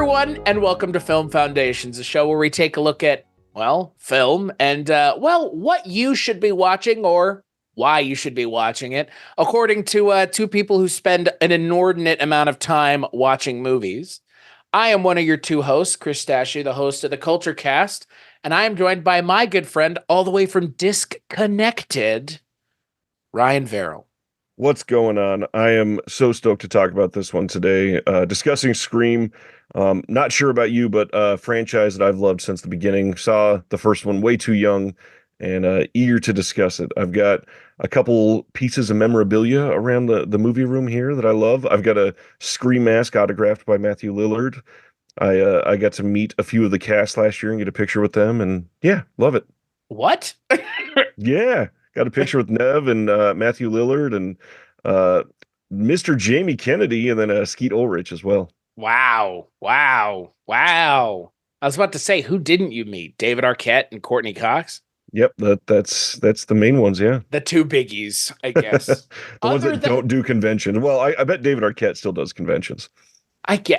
everyone, and welcome to Film Foundations, a show where we take a look at, well, film and, what you should be watching or why you should be watching it, according to two people who spend an inordinate amount of time watching movies. I am one of your two hosts, Chris Stashy, the host of the Culture Cast, and I am joined by my good friend, all the way from Disconnected, Ryan Verrill. What's going on? I am so stoked to talk about this one today. Discussing Scream. Not sure about you, but franchise that I've loved since the beginning. Saw the first one way too young and eager to discuss it. I've got a couple pieces of memorabilia around the movie room here that I love. I've got a Scream mask autographed by Matthew Lillard. I got to meet a few of the cast last year and get a picture with them, and yeah, love it. What? Yeah, got a picture with Nev and Matthew Lillard and Mr. Jamie Kennedy, and then Skeet Ulrich as well. Wow. I was about to say, who didn't you meet? David Arquette and Courtney Cox? Yep, that's the main ones, yeah. The two biggies, I guess. The ones that don't do conventions. Well, I bet David Arquette still does conventions.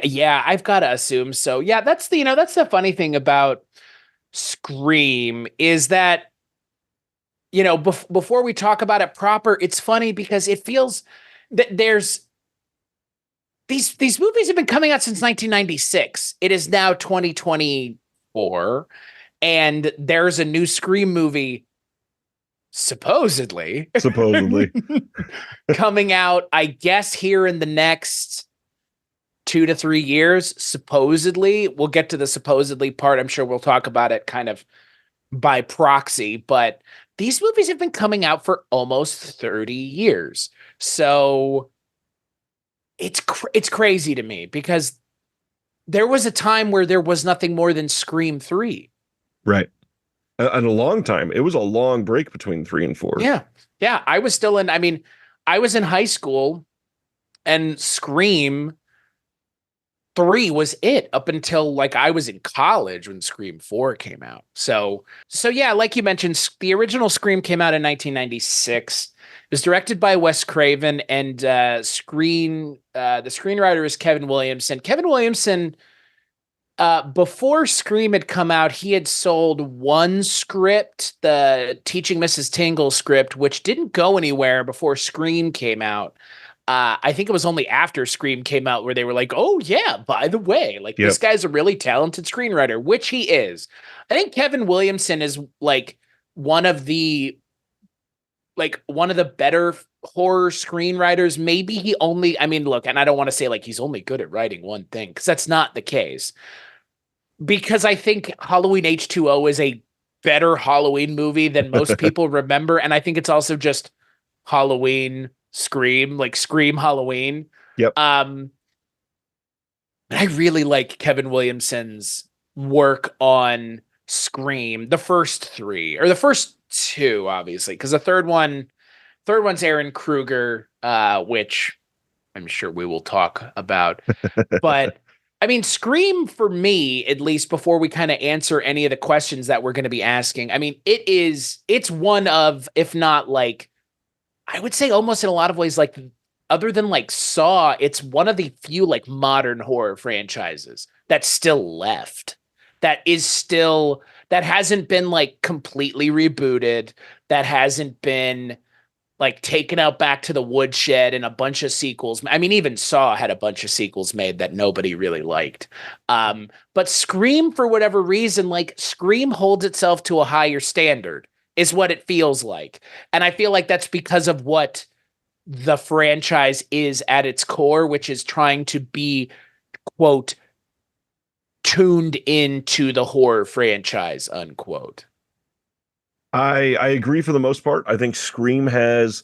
Yeah, I've got to assume so. Yeah, that's the funny thing about Scream is that, before we talk about it proper, it's funny because it feels that there's these movies have been coming out since 1996. It is now 2024, and there's a new Scream movie supposedly coming out, I guess, here in the next 2 to 3 years. Supposedly, we'll get to the supposedly part. I'm sure we'll talk about it kind of by proxy, but these movies have been coming out for almost 30 years. So it's crazy to me because there was a time where there was nothing more than Scream 3. Right. And a long time. It was a long break between 3 and 4. Yeah. Yeah. I was in high school and Scream 3 was it up until like I was in college when Scream 4 came out. So yeah, like you mentioned, the original Scream came out in 1996. It was directed by Wes Craven, and the screenwriter is Kevin Williamson. Kevin Williamson, before Scream had come out, he had sold one script, the Teaching Mrs. Tingle script, which didn't go anywhere before Scream came out. I think it was only after Scream came out where they were like, oh yeah, by the way, This guy's a really talented screenwriter, which he is. I think Kevin Williamson is one of the better horror screenwriters. Maybe look, and I don't want to say he's only good at writing one thing, because that's not the case. Because I think Halloween H2O is a better Halloween movie than most people remember. And I think it's also just Halloween Scream, Scream Halloween. Yep. I really like Kevin Williamson's work on Scream, the first 3 or the first 2, obviously, because the third one's Aaron Kruger, which I'm sure we will talk about. But Scream, for me, at least, before we kind of answer any of the questions that we're going to be asking, it's one of, if not I would say almost in a lot of ways, other than Saw, it's one of the few modern horror franchises that's still left. That hasn't been completely rebooted. That hasn't been taken out back to the woodshed and a bunch of sequels. Even Saw had a bunch of sequels made that nobody really liked. But Scream, for whatever reason, Scream holds itself to a higher standard, is what it feels like. And I feel like that's because of what the franchise is at its core, which is trying to be, quote, tuned into the horror franchise, unquote. I agree for the most part. I think Scream has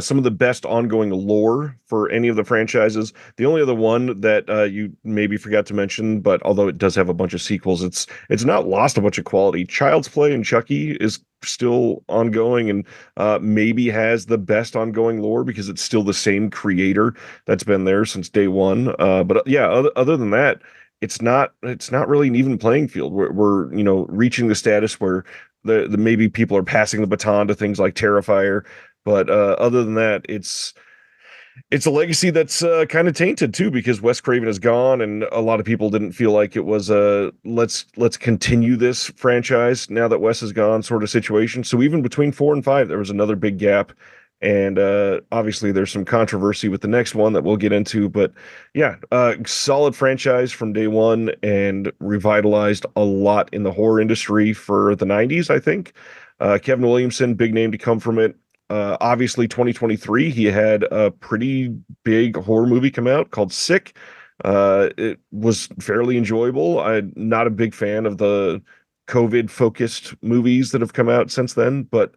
some of the best ongoing lore for any of the franchises. The only other one that you maybe forgot to mention, but although it does have a bunch of sequels, it's not lost a bunch of quality. Child's Play and Chucky is still ongoing and maybe has the best ongoing lore because it's still the same creator that's been there since day one. But yeah, other than that, it's not really an even playing field. We're reaching the status where the maybe people are passing the baton to things like Terrifier. But other than that, It's a legacy that's kind of tainted too because Wes Craven is gone, and a lot of people didn't feel like it was a let's continue this franchise now that Wes is gone sort of situation. So even between 4 and 5, there was another big gap, and obviously there's some controversy with the next one that we'll get into. But yeah, solid franchise from day one, and revitalized a lot in the horror industry for the '90s. I think Kevin Williamson, big name to come from it. Obviously, 2023, he had a pretty big horror movie come out called Sick. It was fairly enjoyable. I'm not a big fan of the COVID-focused movies that have come out since then, but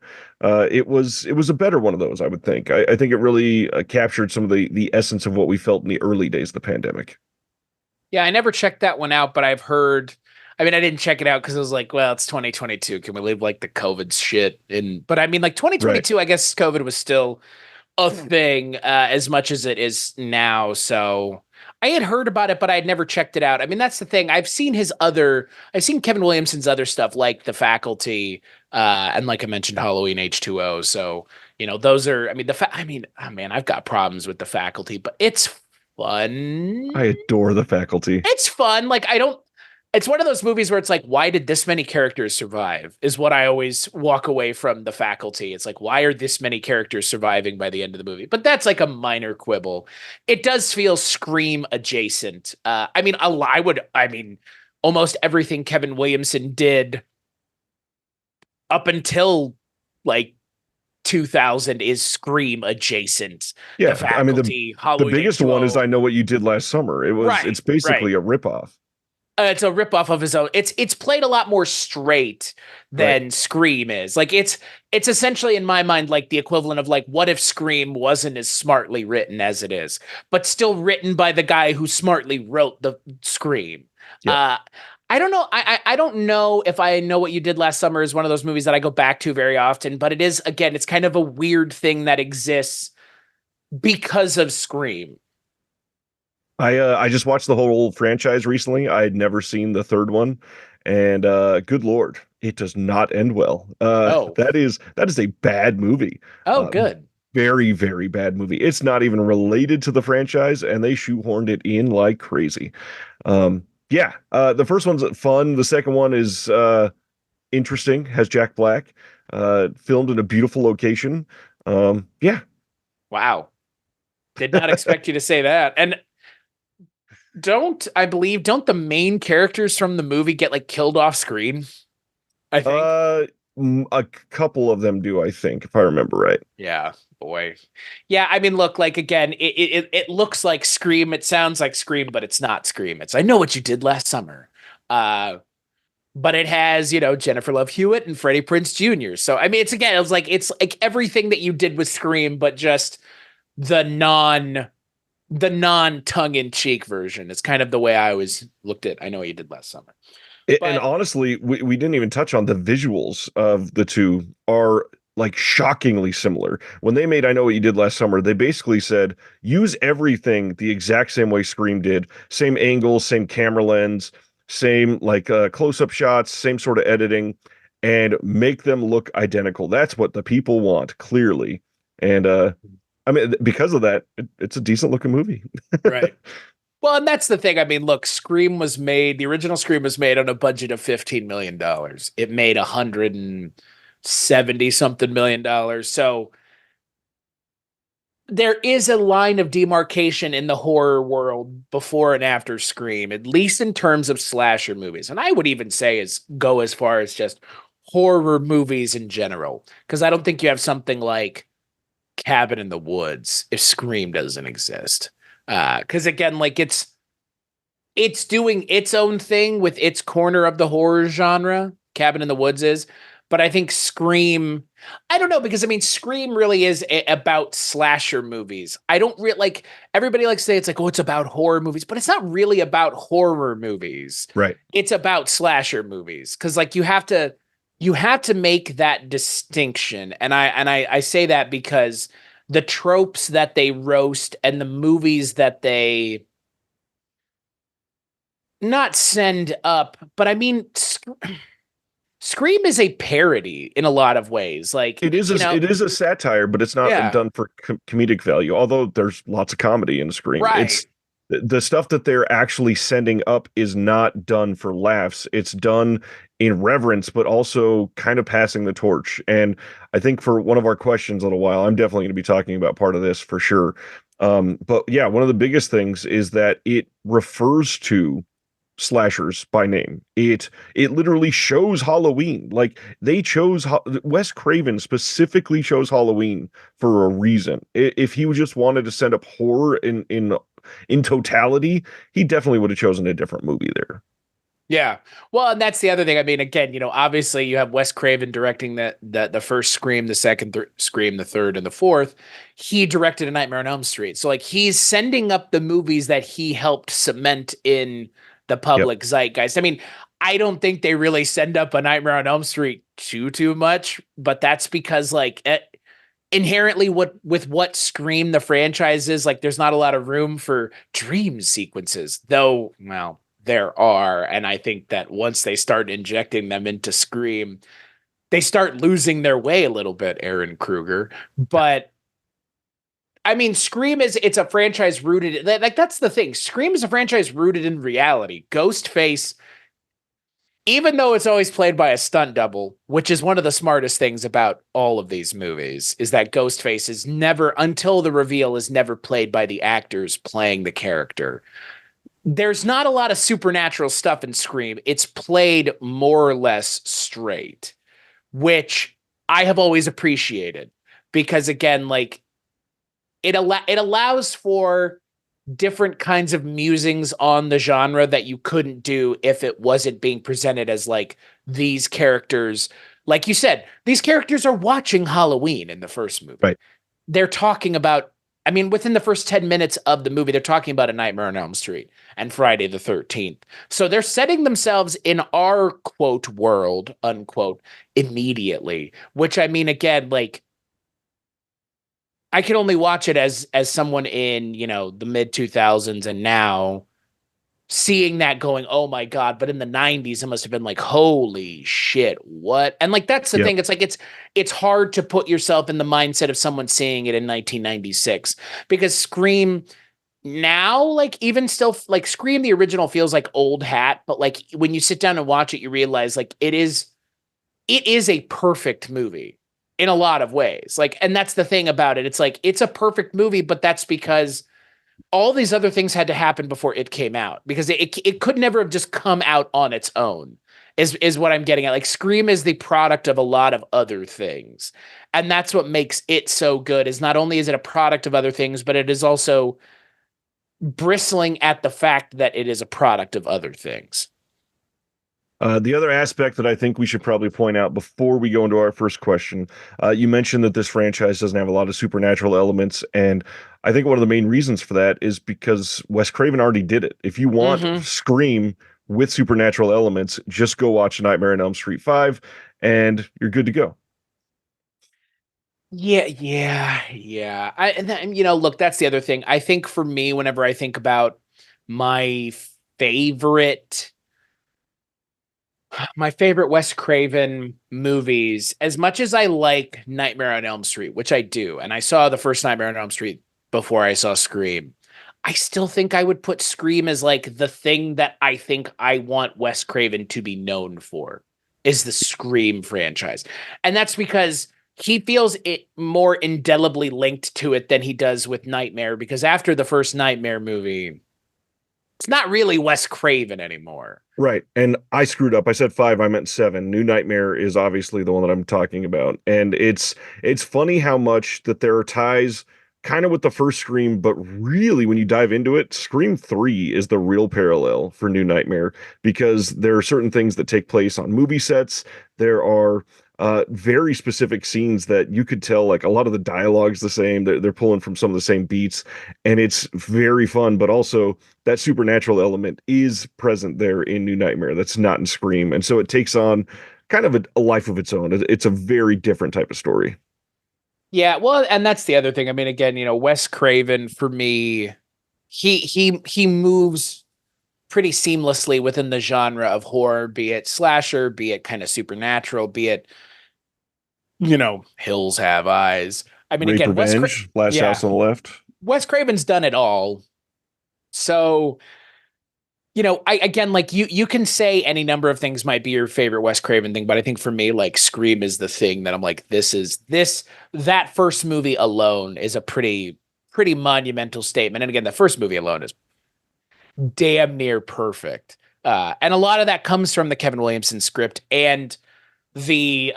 it was a better one of those, I would think. I think it really captured some of the essence of what we felt in the early days of the pandemic. Yeah, I never checked that one out, but I've heard. I mean, I didn't check it out because I was like, well, it's 2022. Can we leave like the COVID shit in? But I mean, like Right. 2022, I guess COVID was still a thing as much as it is now. So I had heard about it, but I had never checked it out. I mean, that's the thing. I've seen Kevin Williamson's other stuff like The Faculty, and like I mentioned, Halloween H2O. So, those are, I mean, I mean, oh man, I've got problems with The Faculty, but it's I fun. adore The Faculty. It's fun. Like, it's one of those movies where it's like, why did this many characters survive? Is what I always walk away from The Faculty. It's like, why are this many characters surviving by the end of the movie? But that's like a minor quibble. It does feel Scream adjacent. I mean, I mean, almost everything Kevin Williamson did up until like 2000 is Scream adjacent. The Yeah, I mean Faculty, the Halloween biggest one is H2O. I Know What You Did Last Summer. It's Right, basically right. a ripoff. It's a ripoff of his own. It's played a lot more straight Right. than Scream is. Like it's essentially in my mind like the equivalent of like what if Scream wasn't as smartly written as it is, but still written by the guy who smartly wrote the Scream. Yeah. Uh I don't know. I don't know if I Know What You Did Last Summer is one of those movies that I go back to very often, but it is again, it's kind of a weird thing that exists because of Scream. I just watched the whole franchise recently. I had never seen the third one, and good Lord, it does not end well. Oh. That is a bad movie. Oh, Uh, good. very, very bad movie. It's not even related to the franchise, and they shoehorned it in like crazy. Yeah, the first one's fun. The second one is interesting. Has Jack Black, filmed in a beautiful location. Yeah, Wow. Did not expect you to say that. And don't the main characters from the movie get like killed off screen? I think. uh, a couple of them do, I think, if I remember right. Yeah, boy. Yeah, I mean, look, like again, it looks like Scream, it sounds like Scream, but it's not Scream. It's I Know What You Did Last Summer. Uh, but it has, Jennifer Love Hewitt and Freddie Prinze Jr. So I mean, it's like everything that you did with Scream, but just the non tongue in cheek version. It's kind of the way I always looked at I Know What You Did Last Summer. And But honestly, we didn't even touch on the visuals of the two are like shockingly similar. When they made I Know What You Did Last Summer, they basically said use everything the exact same way Scream did, same angles, same camera lens, same like close-up shots, same sort of editing, and make them look identical. That's what the people want, clearly. And I mean, because of that, it's a decent looking movie. right. Well, and that's the thing. I mean, look, the original Scream was made on a budget of $15 million. It made 170 something $million. So there is a line of demarcation in the horror world before and after Scream, at least in terms of slasher movies. And I would even say go as far as just horror movies in general. Because I don't think you have something like Cabin in the Woods if Scream doesn't exist. Because again, like it's doing its own thing with its corner of the horror genre. Cabin in the Woods is, but I think Scream. I don't know because I mean Scream really is about slasher movies. I don't really like everybody likes to say it's like oh it's about horror movies, but it's not really about horror movies. Right. It's about slasher movies because like you have to make that distinction, and I say that because the tropes that they roast and the movies that they not send up, but I mean, Scream is a parody in a lot of ways. Like, It is a satire, but it's not yeah, done for comedic value. Although there's lots of comedy in Scream. right. It's the stuff that they're actually sending up is not done for laughs. It's done in reverence, but also kind of passing the torch. And I think for one of our questions in a little while, I'm definitely going to be talking about part of this for sure. But yeah, one of the biggest things is that it refers to slashers by name. It literally shows Halloween. Like they chose Wes Craven specifically chose Halloween for a reason. If he just wanted to send up horror in totality, he definitely would have chosen a different movie there. Yeah. Well, and that's the other thing. I mean, again, obviously you have Wes Craven directing the first Scream, the second Scream, the third, and the fourth. He directed A Nightmare on Elm Street. So like he's sending up the movies that he helped cement in the Yep. public zeitgeist. I mean, I don't think they really send up A Nightmare on Elm Street too much, but that's because like inherently with what Scream the franchise is, like there's not a lot of room for dream sequences, though. Well, there are, and I think that once they start injecting them into Scream, they start losing their way a little bit, Aaron Kruger. But I mean, Scream it's a franchise rooted, like that's the thing. Scream is a franchise rooted in reality. Ghostface, even though it's always played by a stunt double, which is one of the smartest things about all of these movies, is that Ghostface is never, until the reveal, is never played by the actors playing the character. There's not a lot of supernatural stuff in Scream. It's played more or less straight, which I have always appreciated because again, like it allows for different kinds of musings on the genre that you couldn't do if it wasn't being presented as like these characters. Like you said, these characters are watching Halloween in the first movie. Right. They're talking about, I mean, within the first 10 minutes of the movie, they're talking about A Nightmare on Elm Street and Friday the 13th. So they're setting themselves in our quote world, unquote, immediately, which I mean, again, like I can only watch it as someone in, the mid 2000s and now seeing that going, oh my God, but in the 90s, it must have been like, holy shit, what? And like that's the Yep. thing. It's like it's hard to put yourself in the mindset of someone seeing it in 1996 because Scream now, like even still like Scream, the original feels like old hat, but like when you sit down and watch it, you realize like it is a perfect movie in a lot of ways. Like, and that's the thing about it. It's like it's a perfect movie, but that's because all these other things had to happen before it came out because it could never have just come out on its own. Is what I'm getting at. Like Scream is the product of a lot of other things. And that's what makes it so good is not only is it a product of other things, but it is also bristling at the fact that it is a product of other things. The other aspect that I think we should probably point out before we go into our first question, you mentioned that this franchise doesn't have a lot of supernatural elements, and I think one of the main reasons for that is because Wes Craven already did it. If you want Mm-hmm. Scream with supernatural elements, just go watch Nightmare on Elm Street 5, and you're good to go. Yeah. Look, that's the other thing. I think for me, whenever I think about my favorite my favorite Wes Craven movies, as much as I like Nightmare on Elm Street, which I do, and I saw the first Nightmare on Elm Street before I saw Scream, I still think I would put Scream as like the thing that I think I want Wes Craven to be known for is the Scream franchise. And that's because he feels it more indelibly linked to it than he does with Nightmare, because after the first Nightmare movie, it's not really Wes Craven anymore. Right. And I screwed up. I said 5, I meant 7. New Nightmare is obviously the one that I'm talking about. And it's funny how much that there are ties kind of with the first Scream, but really when you dive into it, Scream 3 is the real parallel for New Nightmare because there are certain things that take place on movie sets. There are very specific scenes that you could tell like a lot of the dialogue's the same. They're pulling from some of the same beats, and it's very fun, but also that supernatural element is present there in New Nightmare that's not in Scream. And so it takes on kind of a life of its own. It's a very different type of story. Yeah, well, and that's the other thing. I mean, again, Wes Craven for me, he moves pretty seamlessly within the genre of horror, be it slasher, be it kind of supernatural, be it, Hills Have Eyes. I mean, Rape again, Revenge, Last yeah, House on the Left. Wes Craven's done it all. So, I again, like you can say any number of things might be your favorite Wes Craven thing, but I think for me, like Scream is the thing that I'm like, that first movie alone is a pretty monumental statement. And again, the first movie alone is damn near perfect. And a lot of that comes from the Kevin Williamson script and the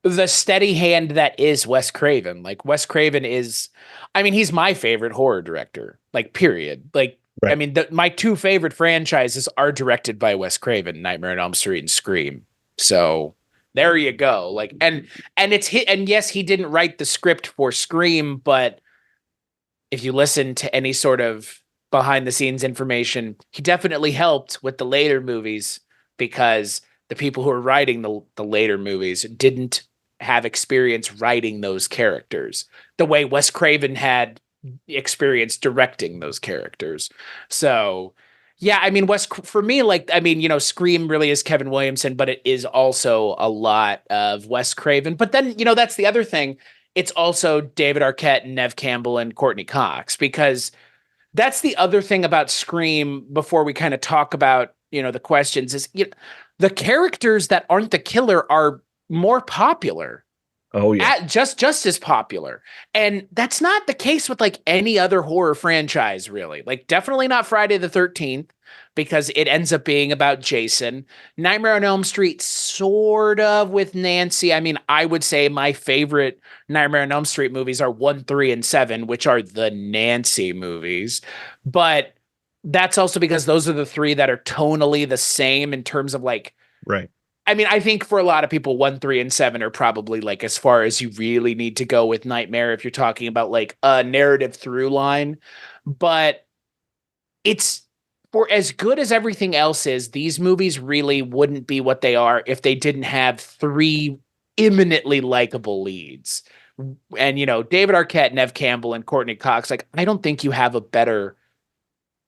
the steady hand that is Wes Craven. Like Wes Craven is, I mean, he's my favorite horror director. Like period. Like I Right. mean, my two favorite franchises are directed by Wes Craven: Nightmare on Elm Street and Scream. So there you go. Like and it's hit. And yes, he didn't write the script for Scream, but if you listen to any sort of behind the scenes information, he definitely helped with the later movies because the people who are writing the later movies didn't have experience writing those characters the way Wes Craven had experience directing those characters. So, yeah, I mean, for me, like, I mean, Scream really is Kevin Williamson, but it is also a lot of Wes Craven. But then, that's the other thing. It's also David Arquette and Nev Campbell and Courtney Cox, because that's the other thing about Scream before we kind of talk about, the questions is, the characters that aren't the killer are more popular, Oh yeah. just as popular. And that's not the case with like any other horror franchise, really. Like definitely not Friday the 13th, because it ends up being about Jason. Nightmare on Elm Street, sort of, with Nancy. I mean, I would say my favorite Nightmare on Elm Street movies are 1, 3, and 7, which are the Nancy movies. But that's also because those are the three that are tonally the same in terms of like, Right. I mean, I think for a lot of people, 1, 3, and 7 are probably like as far as you really need to go with Nightmare if you're talking about like a narrative through line. But it's, for as good as everything else is, these movies really wouldn't be what they are if they didn't have three eminently likable leads. And, David Arquette, Nev Campbell, and Courtney Cox, like, I don't think you have a better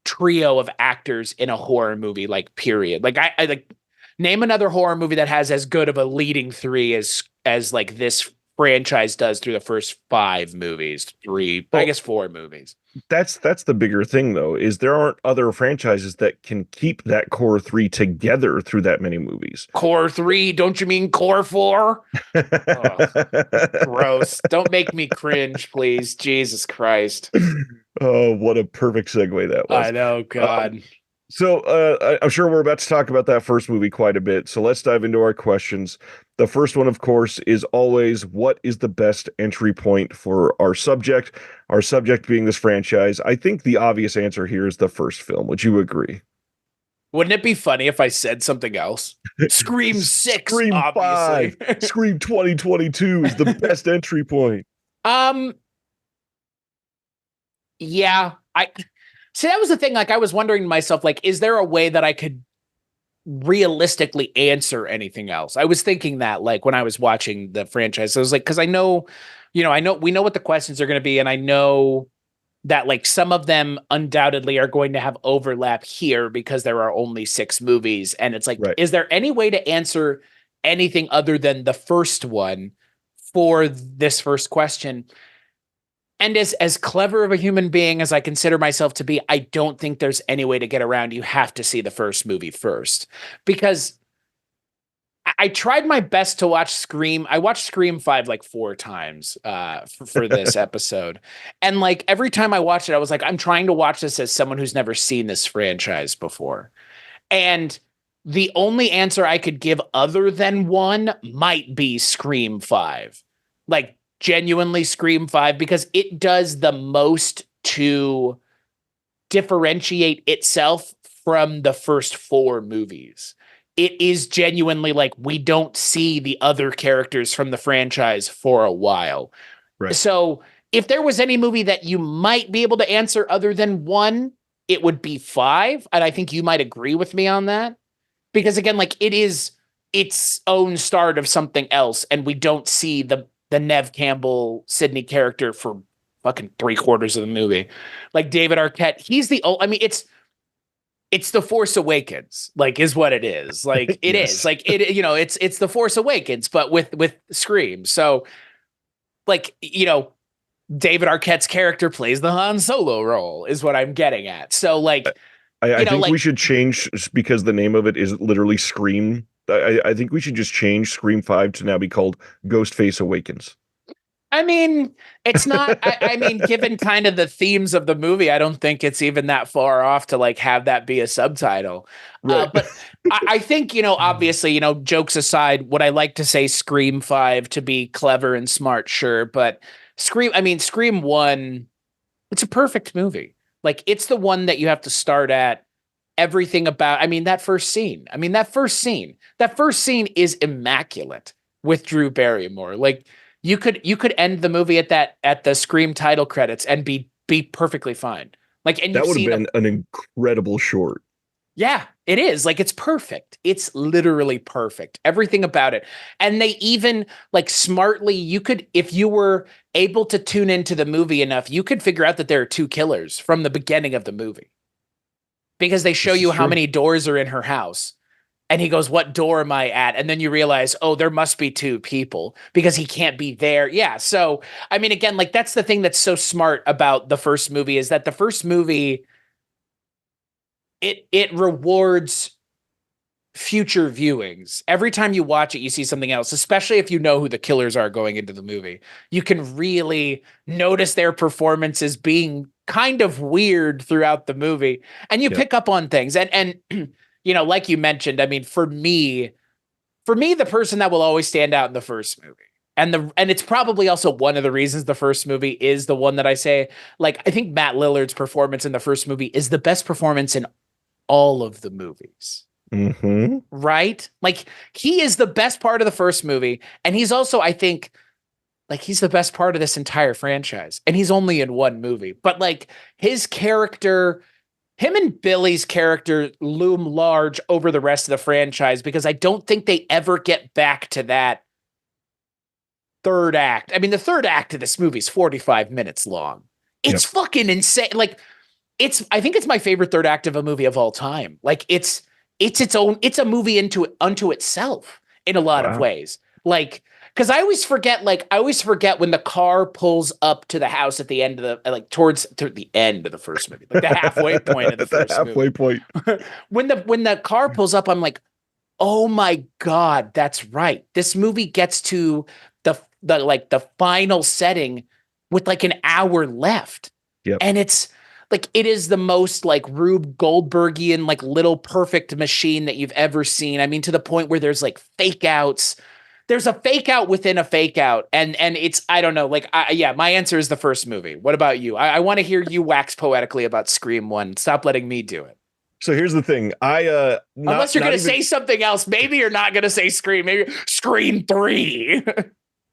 trio of actors in a horror movie, like, period. Like, I like, name another horror movie that has as good of a leading three as like this franchise does through the first 5 movies, I Well, guess 4 movies. that's the bigger thing though, is there aren't other franchises that can keep that core three together through that many movies. Core 3, don't you mean Core 4? Oh, gross. Don't make me cringe, please. Jesus Christ. Oh, what a perfect segue that I was. know, Um, God. So I'm sure we're about to talk about that first movie quite a bit. So let's dive into our questions. The first one, of course, is always what is the best entry point for our subject? Our subject being this franchise. I think the obvious answer here is the first film. Would you agree? Wouldn't it be funny if I said something else? Scream 6, Scream obviously. 5, Scream 2022 is the best entry point. um, yeah. I see, that was the thing. Like, I was wondering to myself, like, is there a way that I could realistically answer anything else? I was thinking that, like, when I was watching the franchise, I was like, because we know what the questions are going to be, and I know that like some of them undoubtedly are going to have overlap here because there are only 6 movies, and it's like, Right. is there any way to answer anything other than the first one for this first question? And as clever of a human being as I consider myself to be, I don't think there's any way to get around. You have to see the first movie first, because I tried my best to watch Scream. I watched Scream 5 like 4 times for this episode. And like every time I watched it, I was like, I'm trying to watch this as someone who's never seen this franchise before. And the only answer I could give other than one might be Scream 5. Like genuinely Scream 5, because it does the most to differentiate itself from the first 4 movies. It is genuinely like we don't see the other characters from the franchise for a while. Right. So if there was any movie that you might be able to answer other than 1, it would be 5. And I think you might agree with me on that. Because again, like it is its own start of something else. And we don't see the Nev Campbell Sydney character for fucking 3/4 of the movie. Like David Arquette, he's I mean, it's the Force Awakens, like is what it is. Like it is. Yes. Like it's the Force Awakens, but with Scream. So like, David Arquette's character plays the Han Solo role, is what I'm getting at. So like, I think we like should change because the name of it is literally Scream. I think we should just change Scream 5 to now be called Ghostface Awakens. I mean, it's not. I mean, given kind of the themes of the movie, I don't think it's even that far off to like have that be a subtitle. Right. But I think obviously, jokes aside, would I like to say Scream 5 to be clever and smart? Sure, but Scream. I mean, Scream 1. It's a perfect movie. Like it's the one that you have to start at. Everything about. I mean, that first scene. I mean, that first scene. That first scene is immaculate with Drew Barrymore. Like you could end the movie at the Scream title credits and be perfectly fine. Like, and That you've would have seen been an incredible short. yeah, it is. Like it's perfect. It's literally perfect. Everything about it. And they even like smartly, you could, if you were able to tune into the movie enough, you could figure out that there are two killers from the beginning of the movie because they show This is you how true. many doors are in her house. And he goes, "What door am I at?" And then you realize, oh, there must be two people because he can't be there. Yeah. So, I mean, again, like that's the thing that's so smart about the first movie is that the first movie, it rewards future viewings. Every time you watch it, you see something else, especially if you know who the killers are going into the movie. You can really notice their performances being kind of weird throughout the movie. And you Yep. pick up on things. And like you mentioned, I mean, for me, the person that will always stand out in the first movie. And it's probably also one of the reasons the first movie is the one that I say, like, I think Matt Lillard's performance in the first movie is the best performance in all of the movies. Hmm. Right? Like he is the best part of the first movie. And he's also, I think, like he's the best part of this entire franchise. And he's only in one movie. But like his character, him and Billy's character loom large over the rest of the franchise because I don't think they ever get back to that third act. I mean, the third act of this movie is 45 minutes long. It's Yep. fucking insane. Like I think it's my favorite third act of a movie of all time. Like it's a movie unto itself in a lot of Wow. ways. Like because I always forget when the car pulls up to the house at the end of the like to the end of the first movie, like the halfway point of the At the first halfway movie. point. When the car pulls up, I'm like, oh my God, that's right. This movie gets to the final setting with like an hour left. Yep. And it's like it is the most like Rube Goldbergian, like little perfect machine that you've ever seen. I mean, to the point where there's like fake outs. There's a fake out within a fake out. And it's, I don't know, like yeah, my answer is the first movie. What about you? I want to hear you wax poetically about Scream 1. Stop letting me do it. So here's the thing. I Unless you're not gonna even say something else. Maybe you're not gonna say Scream. Maybe Scream 3.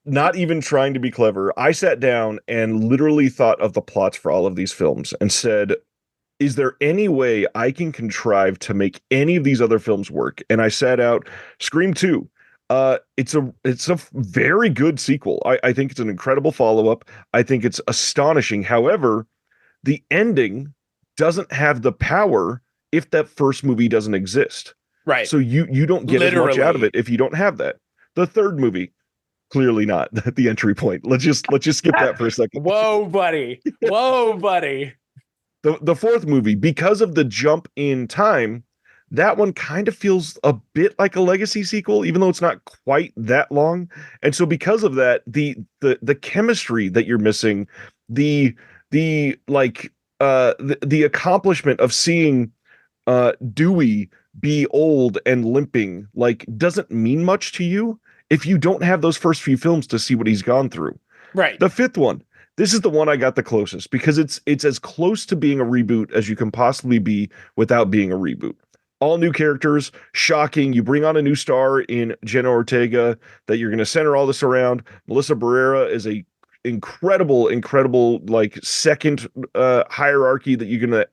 not even trying to be clever. I sat down and literally thought of the plots for all of these films and said, is there any way I can contrive to make any of these other films work? And I sat out Scream 2. It's a very good sequel. I think it's an incredible follow-up. I think it's astonishing. However, the ending doesn't have the power if that first movie doesn't exist. Right. So you don't get as much out of Literally. it if you don't have that. The third movie, clearly not the entry point. Let's just skip that for a second. Whoa, buddy. Whoa, buddy. The fourth movie, because of the jump in time, that one kind of feels a bit like a legacy sequel, even though it's not quite that long. And so because of that, the chemistry that you're missing, the the accomplishment of seeing Dewey be old and limping like doesn't mean much to you if you don't have those first few films to see what he's gone through. Right. The fifth one, this is the one I got the closest because it's as close to being a reboot as you can possibly be without being a reboot. All new characters, shocking. You bring on a new star in Jenna Ortega that you're going to center all this around. Melissa Barrera is a incredible like second hierarchy that you're going to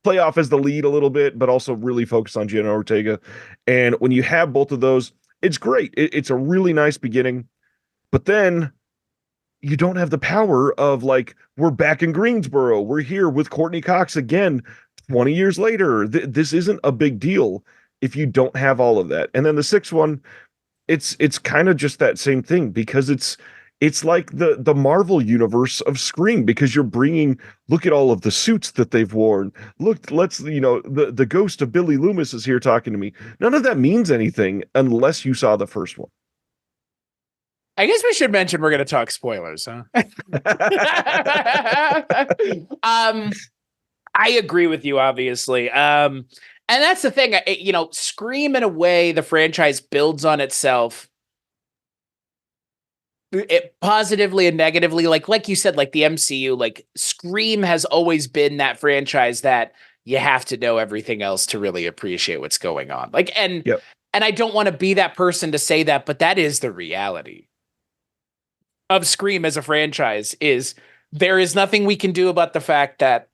play off as the lead a little bit, but also really focus on Jenna Ortega. And when you have both of those, it's great. It's a really nice beginning. But then you don't have the power of like, we're back in Greensboro. We're here with Courtney Cox again, 20 years later, this isn't a big deal if you don't have all of that. And then the sixth one, it's kind of just that same thing because it's like the Marvel universe of Scream because you're bringing look at all of the suits that they've worn. Look, let's the ghost of Billy Loomis is here talking to me. None of that means anything unless you saw the first one. I guess we should mention we're going to talk spoilers, huh? I agree with you, obviously. And that's the thing, Scream in a way, the franchise builds on itself it positively and negatively. Like you said, like the MCU, like Scream has always been that franchise that you have to know everything else to really appreciate what's going on. Like, Yep. and I don't want to be that person to say that, but that is the reality of Scream as a franchise is there is nothing we can do about the fact that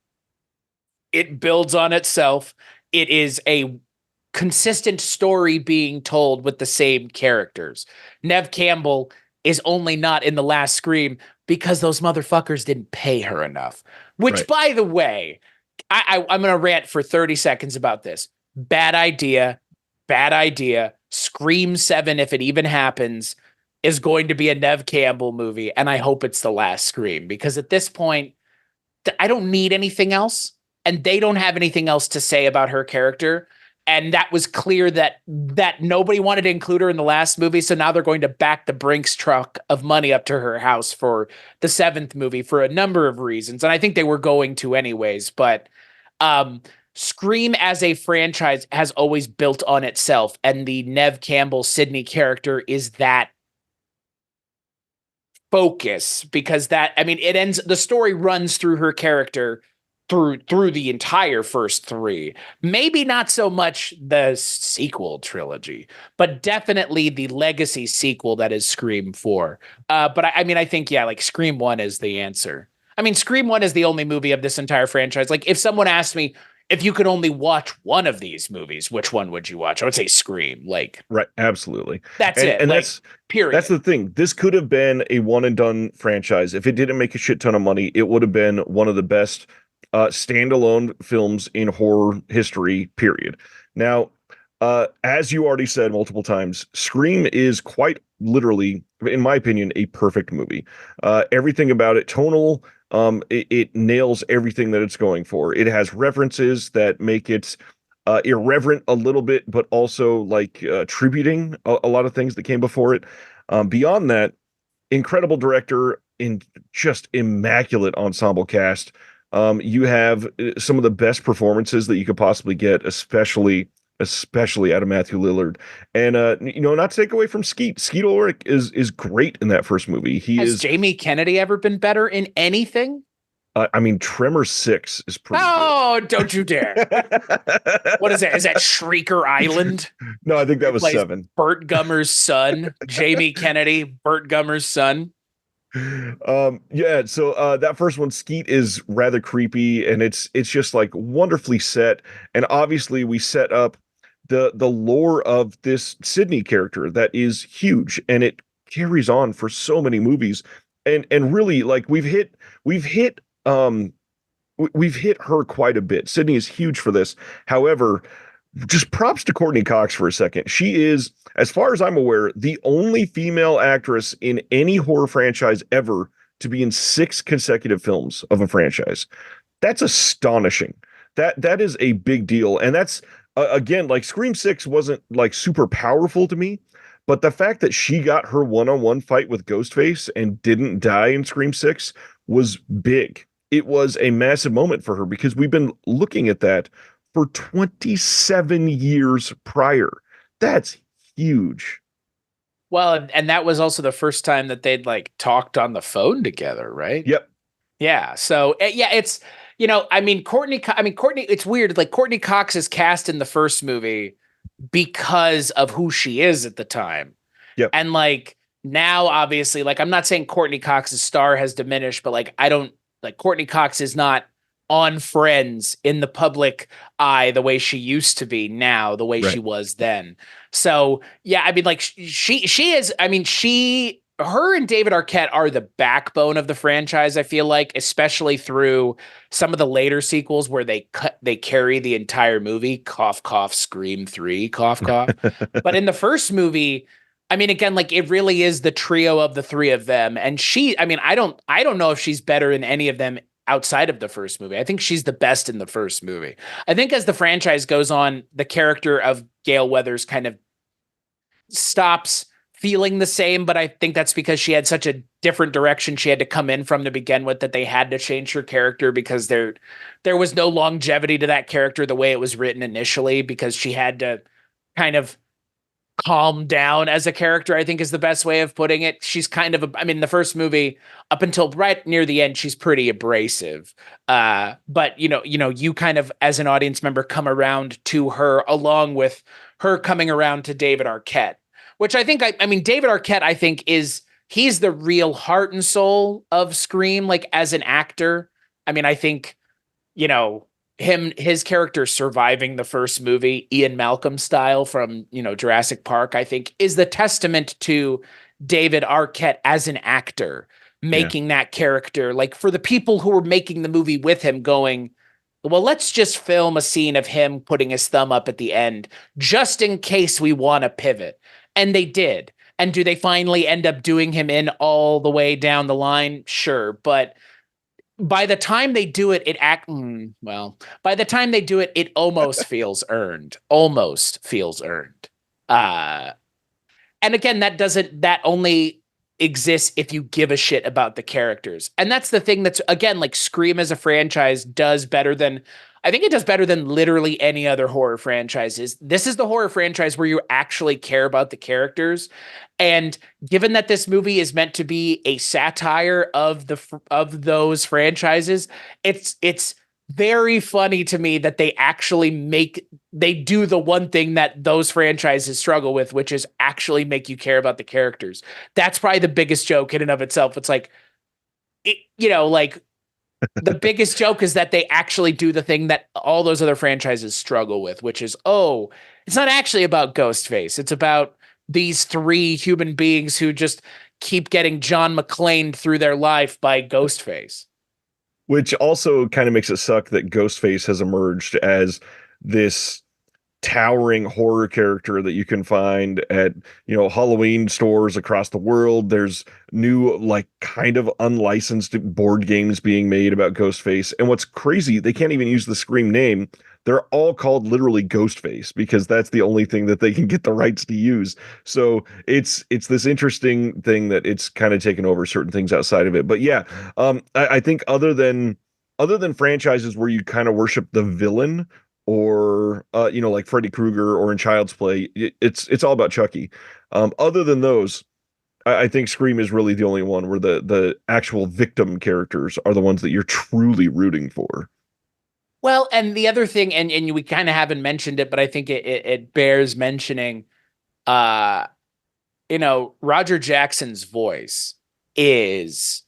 it builds on itself. It is a consistent story being told with the same characters. Nev Campbell is only not in the last Scream because those motherfuckers didn't pay her enough. Which, Right. by the way, I'm going to rant for 30 seconds about this. Bad idea. Bad idea. Scream 7, if it even happens, is going to be a Nev Campbell movie. And I hope it's the last Scream because at this point, I don't need anything else. And they don't have anything else to say about her character. And that was clear that nobody wanted to include her in the last movie. So now they're going to back the Brinks truck of money up to her house for the 7th movie for a number of reasons. And I think they were going to anyways. But Scream as a franchise has always built on itself. And the Nev Campbell Sydney character is that focus because it ends, the story runs through her character through the entire first 3. Maybe not so much the sequel trilogy, but definitely the legacy sequel that is Scream 4. But I think, yeah, like Scream 1 is the answer. I mean, Scream 1 is the only movie of this entire franchise. Like, if someone asked me if you could only watch one of these movies, which one would you watch? I would say Scream. Like, Right, absolutely. that's And it. and Like, that's period. the thing. This could have been a one and done franchise. If it didn't make a shit ton of money, it would have been one of the best standalone films in horror history, period. Now, as you already said multiple times, Scream is quite literally, in my opinion, a perfect movie. Everything about it, tonal, it nails everything that it's going for. It has references that make it irreverent a little bit, but also like tributing a lot of things that came before it. Beyond that, incredible director in just immaculate ensemble cast. You have some of the best performances that you could possibly get, especially out of Matthew Lillard. And not to take away from Skeet. Skeet Ulrich is great in that first movie. He Has is Jamie Kennedy ever been better in anything? I mean, Tremor 6 is pretty good. Oh, don't you dare. What is that? Is that Shrieker Island? No, I think He that was plays 7. Burt Gummer's son, Jamie Kennedy, Burt Gummer's son. Yeah, so that first one, Skeet, is rather creepy, and it's just like wonderfully set. And obviously we set up the lore of this Sydney character that is huge, and it carries on for so many movies. And really, like, we've hit her quite a bit. Sydney is huge for this. However, just props to Courtney Cox for a second. She is, as far as I'm aware, the only female actress in any horror franchise ever to be in 6 consecutive films of a franchise. That's astonishing. That is a big deal. And that's again, like, Scream 6 wasn't like super powerful to me, but the fact that she got her one-on-one fight with Ghostface and didn't die in Scream 6 was big. It was a massive moment for her because we've been looking at that for 27 years prior. That's huge. Well, and that was also the first time that they'd like talked on the phone together, right? Yep. Yeah. So yeah, it's Courtney. It's weird. Like Courtney Cox is cast in the first movie because of who she is at the time, Yep. and like now, obviously, like I'm not saying Courtney Cox's star has diminished, but like I don't like Courtney Cox is not on Friends in the public eye the way she used to be now, the way she Right. was then. So yeah, like she is. She her and David Arquette are the backbone of the franchise, I feel like, especially through some of the later sequels where they carry the entire movie. Cough, cough, Scream 3, cough, cough. But in the first movie, I mean, again, like it really is the trio of the three of them. And I mean, I don't know if she's better in any of them outside of the first movie. I think she's the best in the first movie. I think as the franchise goes on, the character of Gale Weathers kind of stops feeling the same, but I think that's because she had such a different direction she had to come in from to begin with, that they had to change her character because there was no longevity to that character the way it was written initially, because she had to kind of calm down as a character, I think is the best way of putting it. She's kind of I mean, the first movie up until right near the end, she's pretty abrasive. But you kind of as an audience member come around to her along with her coming around to David Arquette, which I mean, David Arquette, I think he's the real heart and soul of Scream, like as an actor. I mean, I think, you know, his character surviving the first movie, Ian Malcolm style from, Jurassic Park, I think is the testament to David Arquette as an actor, Yeah. making that character, like for the people who were making the movie with him going, well, let's just film a scene of him putting his thumb up at the end, just in case we want to pivot. And they did. And do they finally end up doing him in all the way down the line? Sure. But by the time they do it, by the time they do it, it almost feels earned. Almost feels earned. Uh, and again, that only exists if you give a shit about the characters. And that's the thing that's, again, like Scream as a franchise does better than, I think it does better than literally any other horror franchises. This is the horror franchise where you actually care about the characters. And given that this movie is meant to be a satire of those franchises, it's very funny to me that they do the one thing that those franchises struggle with, which is actually make you care about the characters. That's probably the biggest joke in and of itself. It's like, like the biggest joke is that they actually do the thing that all those other franchises struggle with, which is, oh, it's not actually about Ghostface. It's about these three human beings who just keep getting John McClane through their life by Ghostface. Which also kind of makes it suck that Ghostface has emerged as this towering horror character that you can find at, Halloween stores across the world. There's new, like, kind of unlicensed board games being made about Ghostface. And what's crazy, they can't even use the Scream name. They're all called literally Ghostface because that's the only thing that they can get the rights to use. So it's this interesting thing that it's kind of taken over certain things outside of it. But yeah, I think other than franchises where you kind of worship the villain, or like Freddy Krueger or in Child's Play, it's all about Chucky. Other than those, I think Scream is really the only one where the actual victim characters are the ones that you're truly rooting for. Well, and the other thing, and we kind of haven't mentioned it, but I think it bears mentioning. Roger Jackson's voice is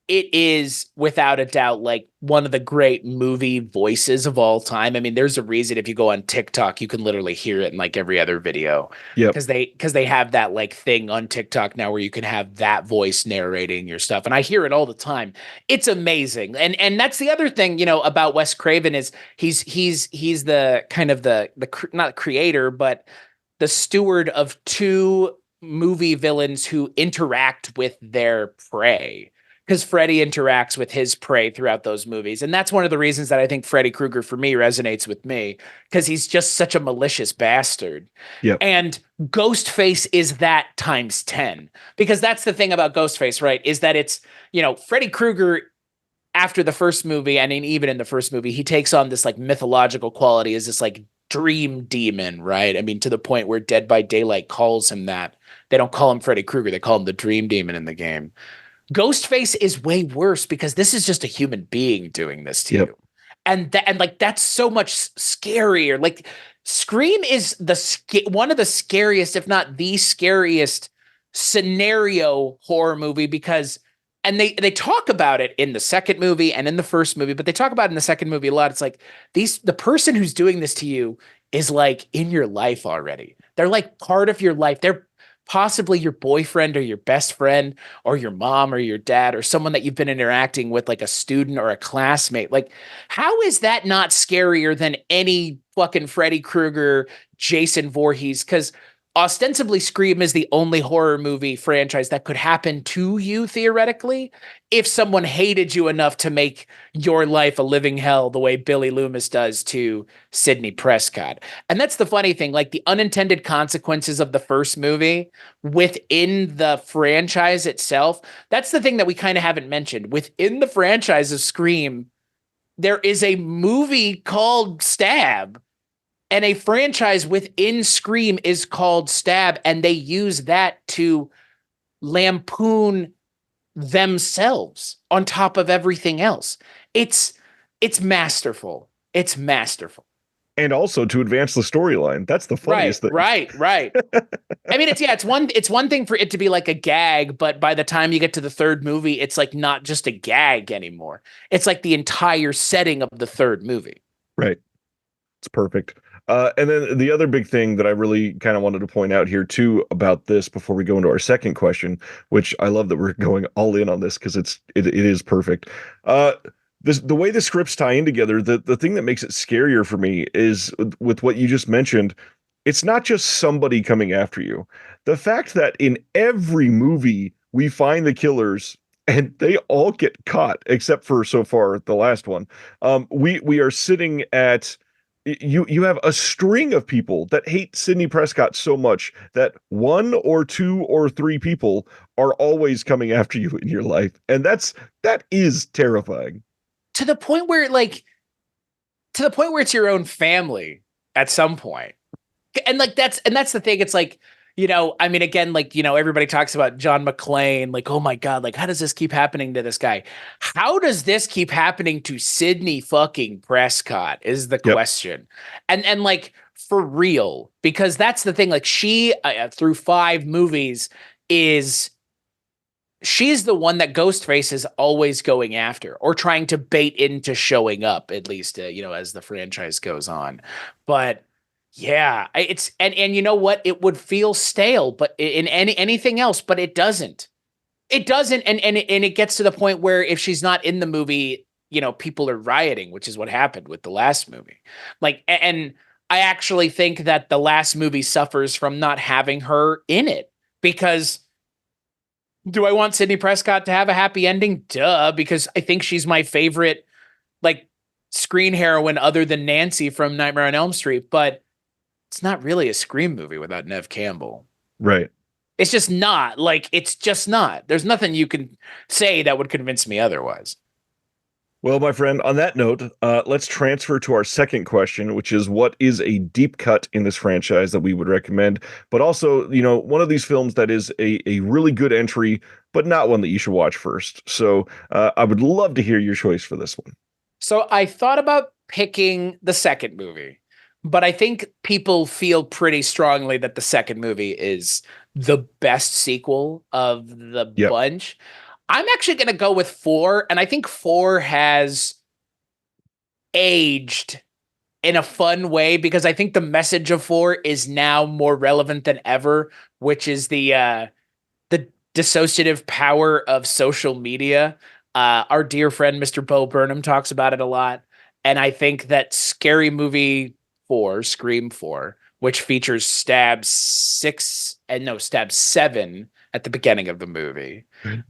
it is without a doubt like one of the great movie voices of all time. I mean, there's a reason if you go on TikTok, you can literally hear it in like every other video. Yep. Because they have that like thing on TikTok now where you can have that voice narrating your stuff. And I hear it all the time. It's amazing. And that's the other thing, about Wes Craven is he's the kind of the not creator, but the steward of two movie villains who interact with their prey, because Freddy interacts with his prey throughout those movies. And that's one of the reasons that I think Freddy Krueger for me resonates with me, because he's just such a malicious bastard. Yep. And Ghostface is that times 10, because that's the thing about Ghostface, right? Is that it's, Freddy Krueger after the first movie, and even in the first movie, he takes on this like mythological quality as this like dream demon, right? I mean, to the point where Dead by Daylight calls him that. They don't call him Freddy Krueger, they call him the dream demon in the game. Ghostface is way worse because this is just a human being doing this to you. And that's so much scarier. Like Scream is one of the scariest, if not the scariest scenario horror movie, because and they talk about it in the second movie and in the first movie, but they talk about it in the second movie a lot. It's like the person who's doing this to you is like in your life already. They're like part of your life. They're possibly your boyfriend or your best friend or your mom or your dad or someone that you've been interacting with, like a student or a classmate. Like, how is that not scarier than any fucking Freddy Krueger, Jason Voorhees? Because ostensibly, Scream is the only horror movie franchise that could happen to you theoretically if someone hated you enough to make your life a living hell the way Billy Loomis does to Sidney Prescott. And that's the funny thing, like the unintended consequences of the first movie within the franchise itself. That's the thing that we kind of haven't mentioned. Within the franchise of Scream, there is a movie called Stab, and a franchise within Scream is called Stab, and they use that to lampoon themselves on top of everything else. It's it's masterful. It's masterful. And also to advance the storyline. That's the Right, funniest thing. right. I mean, it's one thing for it to be like a gag, but by the time you get to the third movie, it's like not just a gag anymore. It's like the entire setting of the third movie. Right. It's perfect. And then the other big thing that I really kind of wanted to point out here too about this before we go into our second question, which I love that we're going all in on this because it is perfect. The way the scripts tie in together, the thing that makes it scarier for me is with what you just mentioned. It's not just somebody coming after you. The fact that in every movie we find the killers and they all get caught except for so far the last one. We are sitting at you have a string of people that hate Sidney Prescott so much that one or two or three people are always coming after you in your life. And that is terrifying. To the point where like to the point where it's your own family at some point. And like that's the thing. It's like, you know, I mean, again, like, you know, everybody talks about John McClane, like, oh my God, like, how does this keep happening to this guy? How does this keep happening to Sidney fucking Prescott is the Yep. question. And like, for real, because that's the thing, like, she, through 5 movies, is she's the one that Ghostface is always going after or trying to bait into showing up, at least, you know, as the franchise goes on. But yeah, it's and you know what? It would feel stale, but in anything else, but it doesn't. It doesn't, and it gets to the point where if she's not in the movie, you know, people are rioting, which is what happened with the last movie. Like, and I actually think that the last movie suffers from not having her in it because do I want Sidney Prescott to have a happy ending? Duh, because I think she's my favorite, like, screen heroine other than Nancy from Nightmare on Elm Street, but it's not really a Scream movie without Neve Campbell. Right. It's just not. Like, it's just not. There's nothing you can say that would convince me otherwise. Well, my friend, on that note, let's transfer to our second question, which is what is a deep cut in this franchise that we would recommend, but also, you know, one of these films that is a really good entry, but not one that you should watch first. So I would love to hear your choice for this one. So I thought about picking the second movie, but I think people feel pretty strongly that the second movie is the best sequel of the Yep. bunch. I'm actually going to go with 4, and I think 4 has aged in a fun way because I think the message of 4 is now more relevant than ever, which is the dissociative power of social media. Our dear friend Mr. Bo Burnham talks about it a lot, and I think that Scary Movie 4, Scream 4, which features Stab 7 at the beginning of the movie.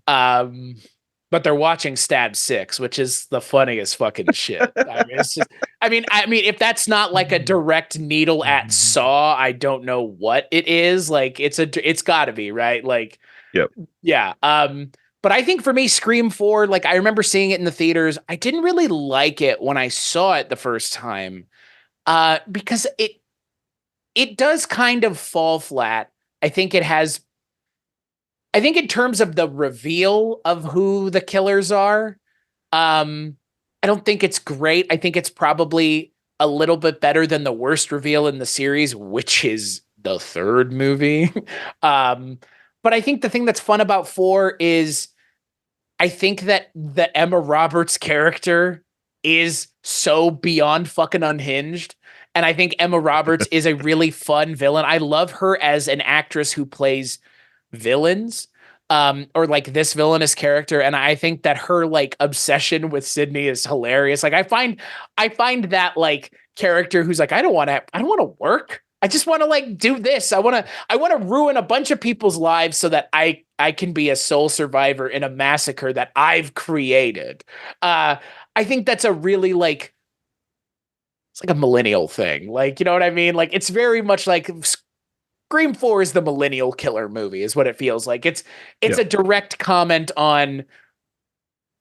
But they're watching Stab 6, which is the funniest fucking shit. I mean, it's just, I mean, if that's not like a direct needle at Saw, I don't know what it is. Like, it's gotta be, right? Like, Yep. yeah. But I think for me, Scream 4, like, I remember seeing it in the theaters. I didn't really like it when I saw it the first time. Because it does kind of fall flat. I think in terms of the reveal of who the killers are, I don't think it's great. I think it's probably a little bit better than the worst reveal in the series, which is the third movie. But I think the thing that's fun about 4 is I think that the Emma Roberts character is so beyond fucking unhinged. And I think Emma Roberts is a really fun villain. I love her as an actress who plays villains, or like this villainous character. And I think that her like obsession with Sydney is hilarious. Like I find that like character who's like, I don't want to work. I just want to like do this. I want to ruin a bunch of people's lives so that I can be a sole survivor in a massacre that I've created. I think that's a really like, it's like a millennial thing. Like, you know what I mean? Like it's very much like Scream 4 is the millennial killer movie, is what it feels like. It's Yeah. a direct comment on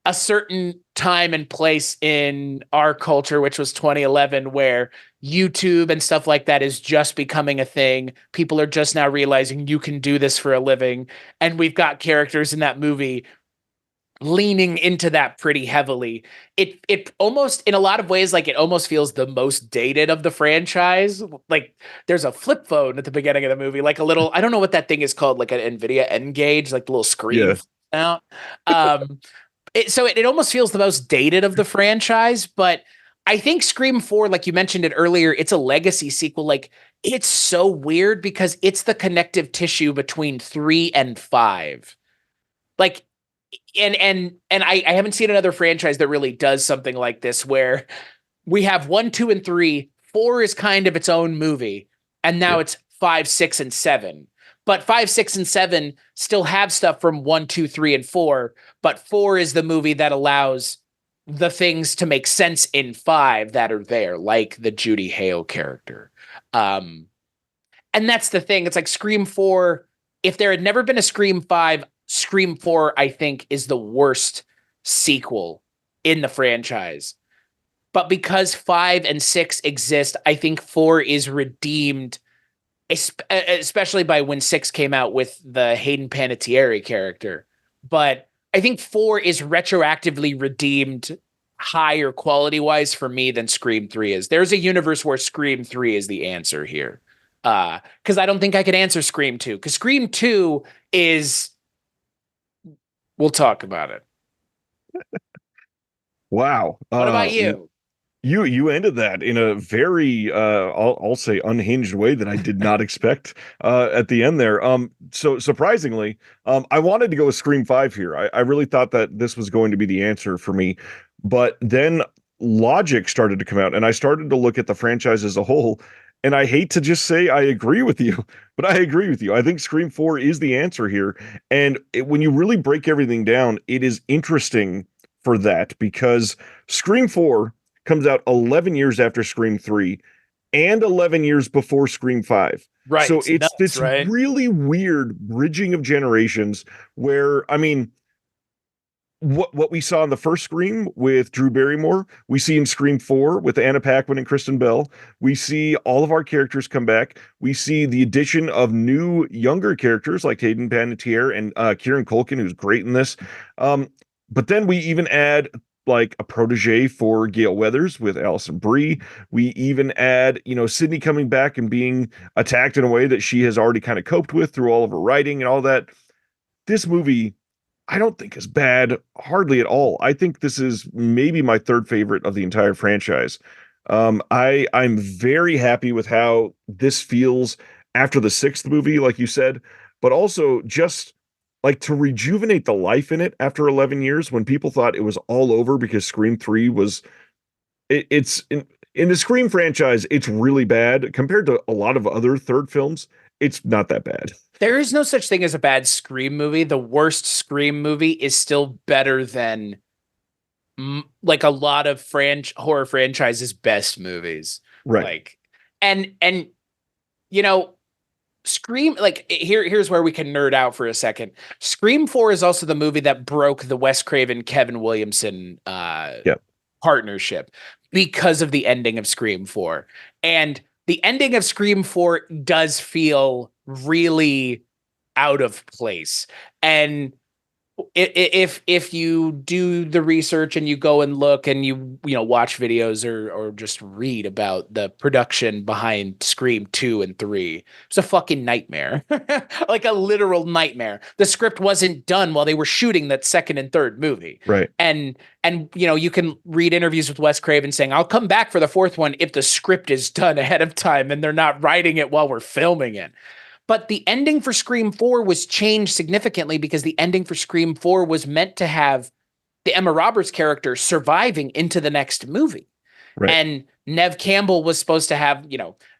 a certain time and place in our culture, which was 2011, where YouTube and stuff like that is just becoming a thing. People are just now realizing you can do this for a living. And we've got characters in that movie leaning into that pretty heavily. It almost, in a lot of ways, like it almost feels the most dated of the franchise. Like there's a flip phone at the beginning of the movie, like a little, I don't know what that thing is called, like an Nvidia N gauge, like the little screen Yeah. out. Um, so it almost feels the most dated of the franchise, but I think Scream 4, like you mentioned it earlier, it's a legacy sequel. Like it's so weird because it's the connective tissue between 3 and 5. Like and I haven't seen another franchise that really does something like this, where we have 1, 2, and 3. 4 is kind of its own movie, and now Yeah. it's 5, 6, and 7. But 5, 6, and 7 still have stuff from 1, 2, 3, and 4. But 4 is the movie that allows the things to make sense in 5 that are there, like the Judy Hale character. Um, and that's the thing. It's like Scream 4, if there had never been a Scream 5, Scream 4, I think, is the worst sequel in the franchise. But because 5 and 6 exist, I think 4 is redeemed, especially by when 6 came out with the Hayden Panettiere character. But I think 4 is retroactively redeemed higher quality wise for me than Scream 3 is. There's a universe where Scream 3 is the answer here. Because I don't think I could answer Scream 2. Because Scream 2 is, we'll talk about it. Wow. What about you? You ended that in a very I'll say unhinged way that I did not expect at the end there. So surprisingly, I wanted to go with Scream 5 here. I really thought that this was going to be the answer for me. But then logic started to come out and I started to look at the franchise as a whole. And I hate to just say I agree with you, but I agree with you. I think Scream 4 is the answer here. And when you really break everything down, it is interesting for that because Scream 4 comes out 11 years after Scream 3 and 11 years before Scream 5. Right. So It's it's nuts, this right? really weird bridging of generations where, I mean, what we saw in the first Scream with Drew Barrymore, we see in Scream 4 with Anna Paquin and Kristen Bell. We see all of our characters come back. We see the addition of new, younger characters like Hayden Panettiere and Kieran Culkin, who's great in this. But then we even add like a protege for Gail Weathers with Alison Brie. We even add, Sydney coming back and being attacked in a way that she has already kind of coped with through all of her writing and all that. This movie I don't think is bad, hardly at all. I think this is maybe my third favorite of the entire franchise. I'm very happy with how this feels after the sixth movie, like you said, but also just like to rejuvenate the life in it after 11 years when people thought it was all over because Scream 3 was it's in the Scream franchise, it's really bad compared to a lot of other third films. It's not that bad. There is no such thing as a bad Scream movie. The worst Scream movie is still better than like a lot of horror franchises' best movies. Right. Like, and you know, Scream, like here's where we can nerd out for a second. Scream 4 is also the movie that broke the Wes Craven Kevin Williamson Yeah. partnership because of the ending of Scream 4. And the ending of Scream 4 does feel really out of place. And if you do the research and you go and look and watch videos or just read about the production behind Scream 2 and 3, it's a fucking nightmare. Like a literal nightmare. The script wasn't done while they were shooting that second and third movie. Right. And you can read interviews with Wes Craven saying, "I'll come back for the fourth one if the script is done ahead of time and they're not writing it while we're filming it." But the ending for Scream 4 was changed significantly because the ending for Scream 4 was meant to have the Emma Roberts character surviving into the next movie. Right. And Nev Campbell was supposed to have,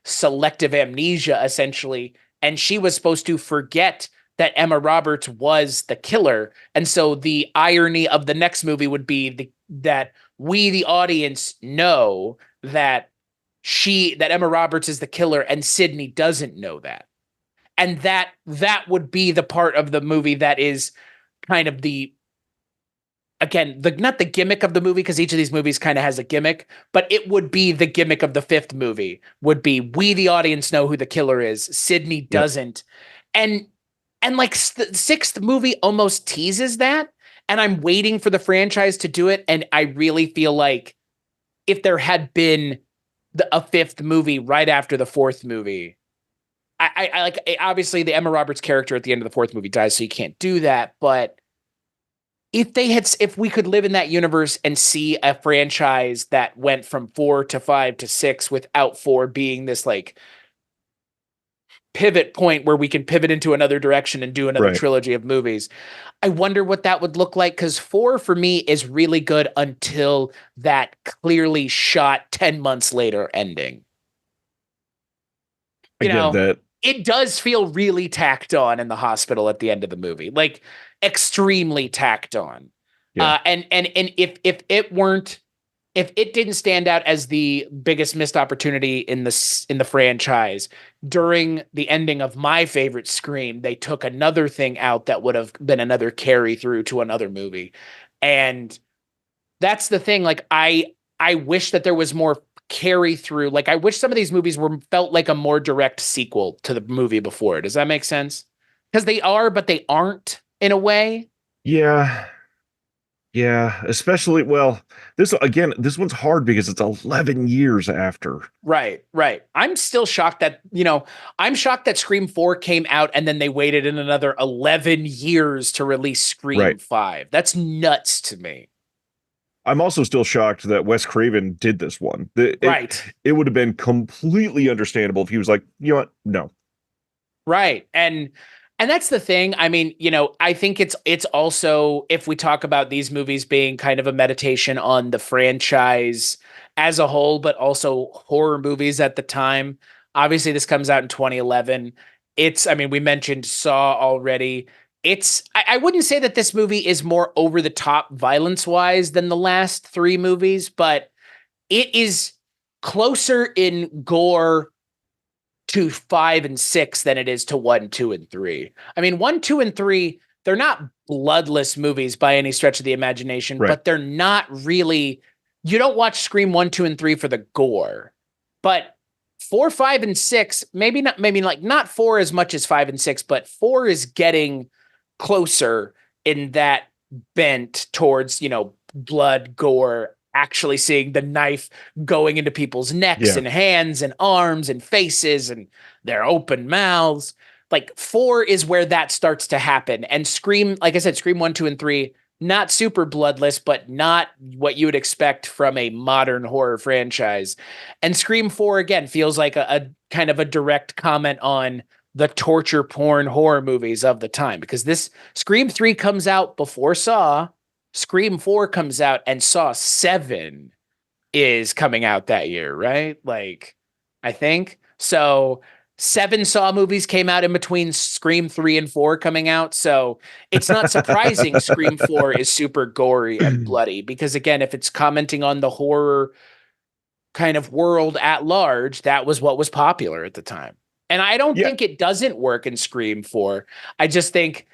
selective amnesia essentially. And she was supposed to forget that Emma Roberts was the killer. And so the irony of the next movie would be that we, the audience, know that that Emma Roberts is the killer and Sydney doesn't know that. And that would be the part of the movie that is kind of not the gimmick of the movie, because each of these movies kind of has a gimmick, but it would be the gimmick of the fifth movie would be, we the audience know who the killer is, Sydney Yep. doesn't. And like the sixth movie almost teases that, and I'm waiting for the franchise to do it. And I really feel like if there had been a fifth movie right after the fourth movie, I like, obviously the Emma Roberts character at the end of the fourth movie dies, so you can't do that. But if we could live in that universe and see a franchise that went from 4 to 5 to 6 without 4 being this like pivot point where we can pivot into another direction and do another Right. trilogy of movies, I wonder what that would look like. Because 4 for me is really good until that clearly shot 10 months later ending. I get that. It does feel really tacked on in the hospital at the end of the movie, like extremely tacked on. Yeah. And if it didn't stand out as the biggest missed opportunity in the franchise, during the ending of my favorite Scream, they took another thing out that would have been another carry through to another movie. And that's the thing. Like I wish that there was more carry through. Like I wish some of these movies felt like a more direct sequel to the movie before. Does that make sense? Because they are, but they aren't in a way. Yeah. Yeah. Especially, well, this one's hard because it's 11 years after. Right, right. I'm still shocked that, I'm shocked that Scream 4 came out and then they waited in another 11 years to release Scream Right. 5. That's nuts to me. I'm also still shocked that Wes Craven did this one. Right. It would have been completely understandable if he was like, you know what? No. Right. And that's the thing. I mean, I think it's also, if we talk about these movies being kind of a meditation on the franchise as a whole, but also horror movies at the time. Obviously, this comes out in 2011. I mean, we mentioned Saw already. I wouldn't say that this movie is more over the top violence wise than the last three movies, but it is closer in gore to 5 and 6 than it is to 1, 2, and 3. I mean, 1, 2, and 3, they're not bloodless movies by any stretch of the imagination, Right. but they're not really. You don't watch Scream 1, 2, and 3 for the gore. But 4, 5, and 6, maybe not 4 as much as 5 and 6, but 4 is getting closer in that bent towards, blood, gore, actually seeing the knife going into people's necks Yeah. and hands and arms and faces and their open mouths. Like 4 is where that starts to happen. And Scream, like I said, Scream 1, 2, and 3, not super bloodless, but not what you would expect from a modern horror franchise. And Scream 4, again, feels like a kind of a direct comment on the torture porn horror movies of the time, because this Scream 3 comes out before Saw, Scream 4 comes out, and Saw 7 is coming out that year, right? Like, I think. So 7 Saw movies came out in between Scream 3 and 4 coming out. So it's not surprising Scream 4 is super gory and bloody, because again, if it's commenting on the horror kind of world at large, that was what was popular at the time. And I don't Yeah. think it doesn't work in Scream 4. I just think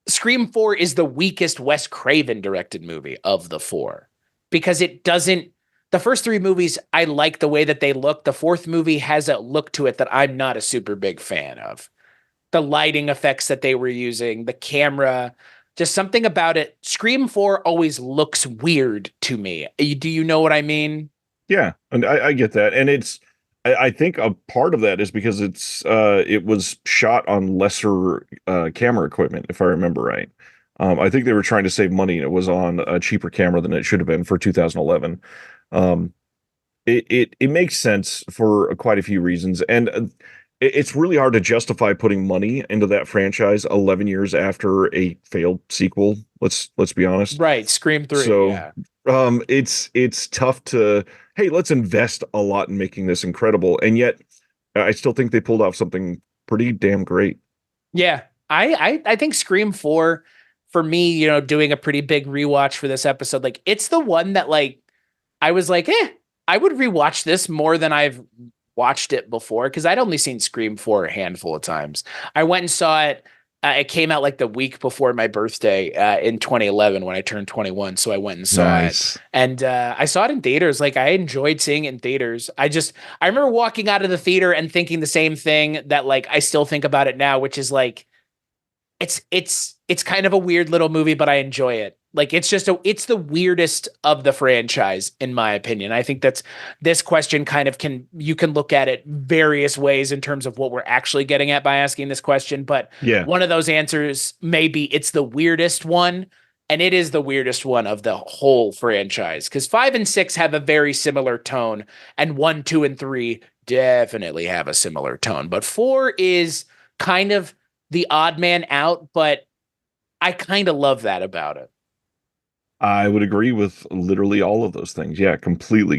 Scream 4 is the weakest Wes Craven directed movie of the 4, because it doesn't. The first 3 movies, I like the way that they look. The fourth movie has a look to it that I'm not a super big fan of. The lighting effects that they were using, the camera, Just something about it. Scream 4 always looks weird to me. Do you know what I mean? Yeah, and I get that, and I think a part of that is because it was shot on lesser camera equipment, if I remember right. I think they were trying to save money, and it was on a cheaper camera than it should have been for 2011. Um, it makes sense for quite a few reasons, and it's really hard to justify putting money into that franchise 11 years after a failed sequel. Let's be honest. Right, Scream 3, So, yeah. it's tough to, hey, let's invest a lot in making this incredible, and yet I still think they pulled off something pretty damn great. Yeah. I think Scream 4 for me, doing a pretty big rewatch for this episode, like it's the one that like I was like, I would rewatch this more than I've watched it before because I'd only seen Scream 4 a handful of times. I went and saw it. It came out like the week before my birthday in 2011 when I turned 21. So I went and saw it. Nice. And I saw it in theaters. Like I enjoyed seeing it in theaters. I remember walking out of the theater and thinking the same thing that like I still think about it now, which is like, it's kind of a weird little movie, but I enjoy it. Like it's the weirdest of the franchise, in my opinion. I think that's this question kind of you can look at it various ways in terms of what we're actually getting at by asking this question. But Yeah. one of those answers maybe it's the weirdest one, and it is the weirdest one of the whole franchise because 5 and 6 have a very similar tone, and 1, 2, and 3 definitely have a similar tone. But 4 is kind of the odd man out, but I kind of love that about it. I would agree with literally all of those things. Yeah, completely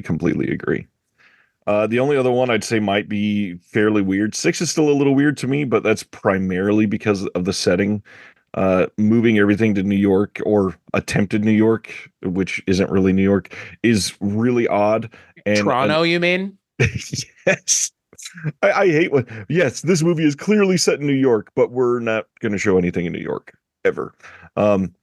agree. The only other one I'd say might be fairly weird. Six is still a little weird to me, but that's primarily because of the setting. Moving everything to New York or attempted New York, which isn't really New York, is really odd. And Toronto, you mean? yes, I hate when, yes, this movie is clearly set in New York, but we're not going to show anything in New York ever. Um,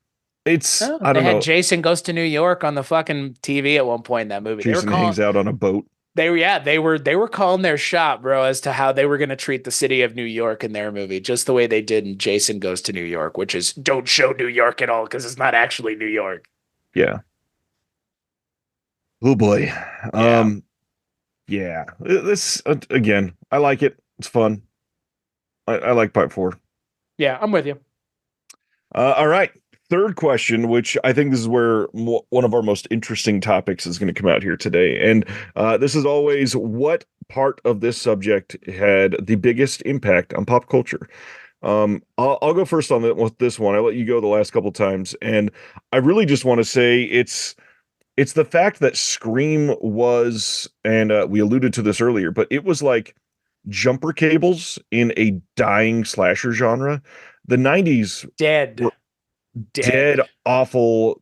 Oh, I they don't had know. Jason Goes to New York on the fucking TV at one point in that movie. Jason hangs out on a boat. They were calling their shot, bro, as to how they were going to treat the city of New York in their movie, just the way they did in Jason Goes to New York, which is don't show New York at all because it's not actually New York. Yeah. Oh boy. Yeah. Yeah. This again, I like it. It's fun. I like part four. Yeah, I'm with you. All right. Third question, which I think this is where one of our most interesting topics is going to come out here today. And this is always what part of this subject had the biggest impact on pop culture? I'll go first on with this one. I let you go the last couple times, and I really just want to say it's the fact that Scream was, and we alluded to this earlier, but it was like jumper cables in a dying slasher genre. The 90s Dead. were dead Dead. awful,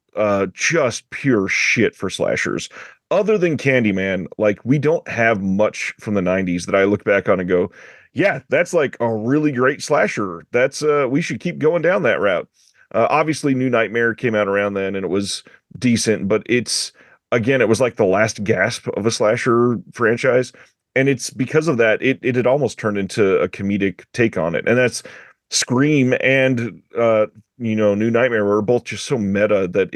just pure shit for slashers. Other than Candyman, like we don't have much from the 90s that I look back on and go, yeah, that's like a really great slasher. That's we should keep going down that route. Obviously New Nightmare came out around then and it was decent, but it's again, it was like the last gasp of a slasher franchise. And it's because of that, it had almost turned into a comedic take on it. And that's Scream and New Nightmare were both just so meta that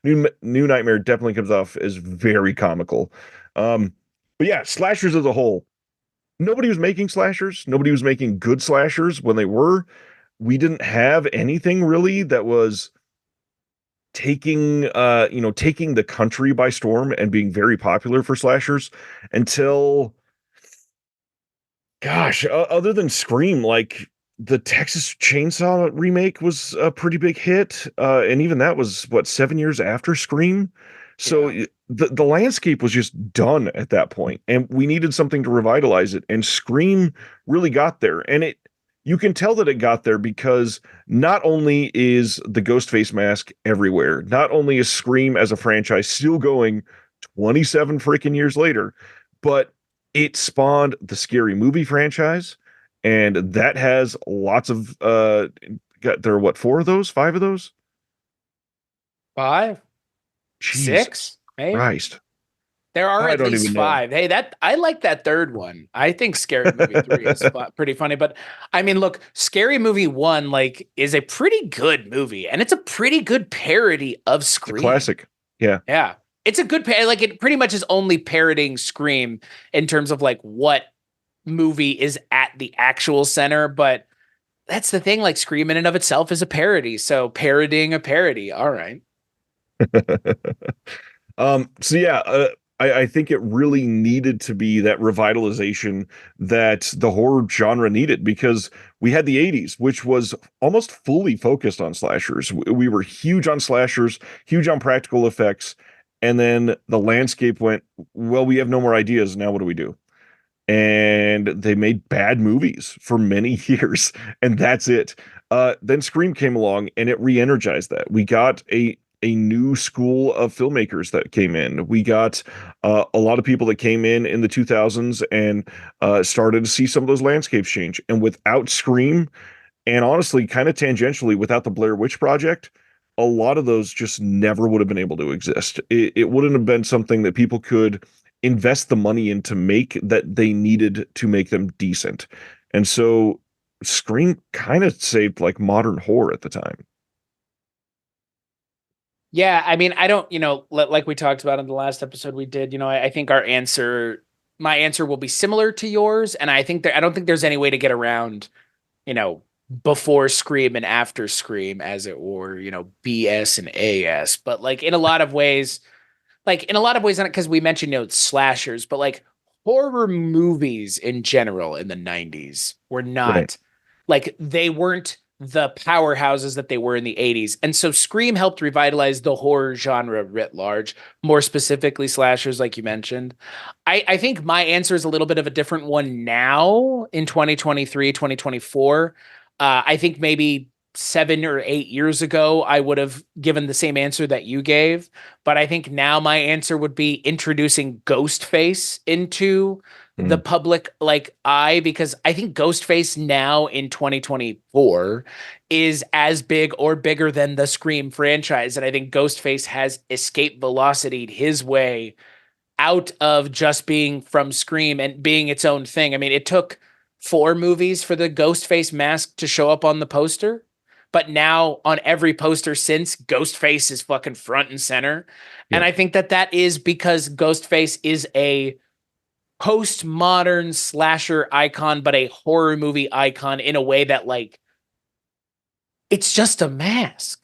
New Nightmare definitely comes off as very comical. But yeah, slashers as a whole, nobody was making slashers. Nobody was making good slashers when they were. We didn't have anything really that was taking the country by storm and being very popular for slashers until gosh, other than Scream, like the Texas Chainsaw remake was a pretty big hit, and even that was what 7 years after Scream. So Yeah. the landscape was just done at that point, and we needed something to revitalize it. And Scream really got there, and it you can tell that it got there because not only is the Ghostface mask everywhere, not only is Scream as a franchise still going 27 freaking years later, but it spawned the Scary Movie franchise, and that has lots of got there are what, four of those, five of those? Five, Jesus six, maybe. Christ. There are I at don't least even know. five. Hey, that I like that third one. I think Scary Movie 3 is pretty funny. But I mean, look, Scary Movie 1 like is a pretty good movie, and it's a pretty good parody of It's a Scream. classic. Yeah. Yeah, it's a good like it pretty much is only parodying Scream in terms of like what movie is at the actual center. But that's the thing. Like Scream in and of itself is a parody, so parodying a parody. All right. So yeah, I think it really needed to be that revitalization that the horror genre needed because we had the 80s, which was almost fully focused on slashers. We were huge on slashers, huge on practical effects, and then the landscape went, well, we have no more ideas. Now what do we do? And they made bad movies for many years, and that's it. Then Scream came along and it re-energized that. We got a new school of filmmakers that came in. We got a lot of people that came in the 2000s and started to see some of those landscapes change. And without Scream, and honestly, kind of tangentially, without the Blair Witch Project, a lot of those just never would have been able to exist. It wouldn't have been something that people could invest the money in to make that they needed to make them decent. And so Scream kind of saved like modern horror at the time. Yeah, I mean, I don't, like we talked about in the last episode we did, I think my answer will be similar to yours. And I don't think there's any way to get around, you know, before Scream and after Scream, as it were, BS and AS. But like in a lot of ways, because we mentioned, slashers, but like horror movies in general in the 90s were Right. not like they weren't the powerhouses that they were in the 80s. And so Scream helped revitalize the horror genre writ large, more specifically slashers, like you mentioned. I think my answer is a little bit of a different one now in 2023, 2024. I think maybe 7 or 8 years ago, I would have given the same answer that you gave. But I think now my answer would be introducing Ghostface into the Mm. public like eye, because I think Ghostface now in 2024 is as big or bigger than the Scream franchise. And I think Ghostface has escape velocityed his way out of just being from Scream and being its own thing. I mean, it took 4 movies for the Ghostface mask to show up on the poster, but now on every poster since, Ghostface is fucking front and center. And Yeah. I think that that is because Ghostface is a postmodern slasher icon, but a horror movie icon in a way that like it's just a mask.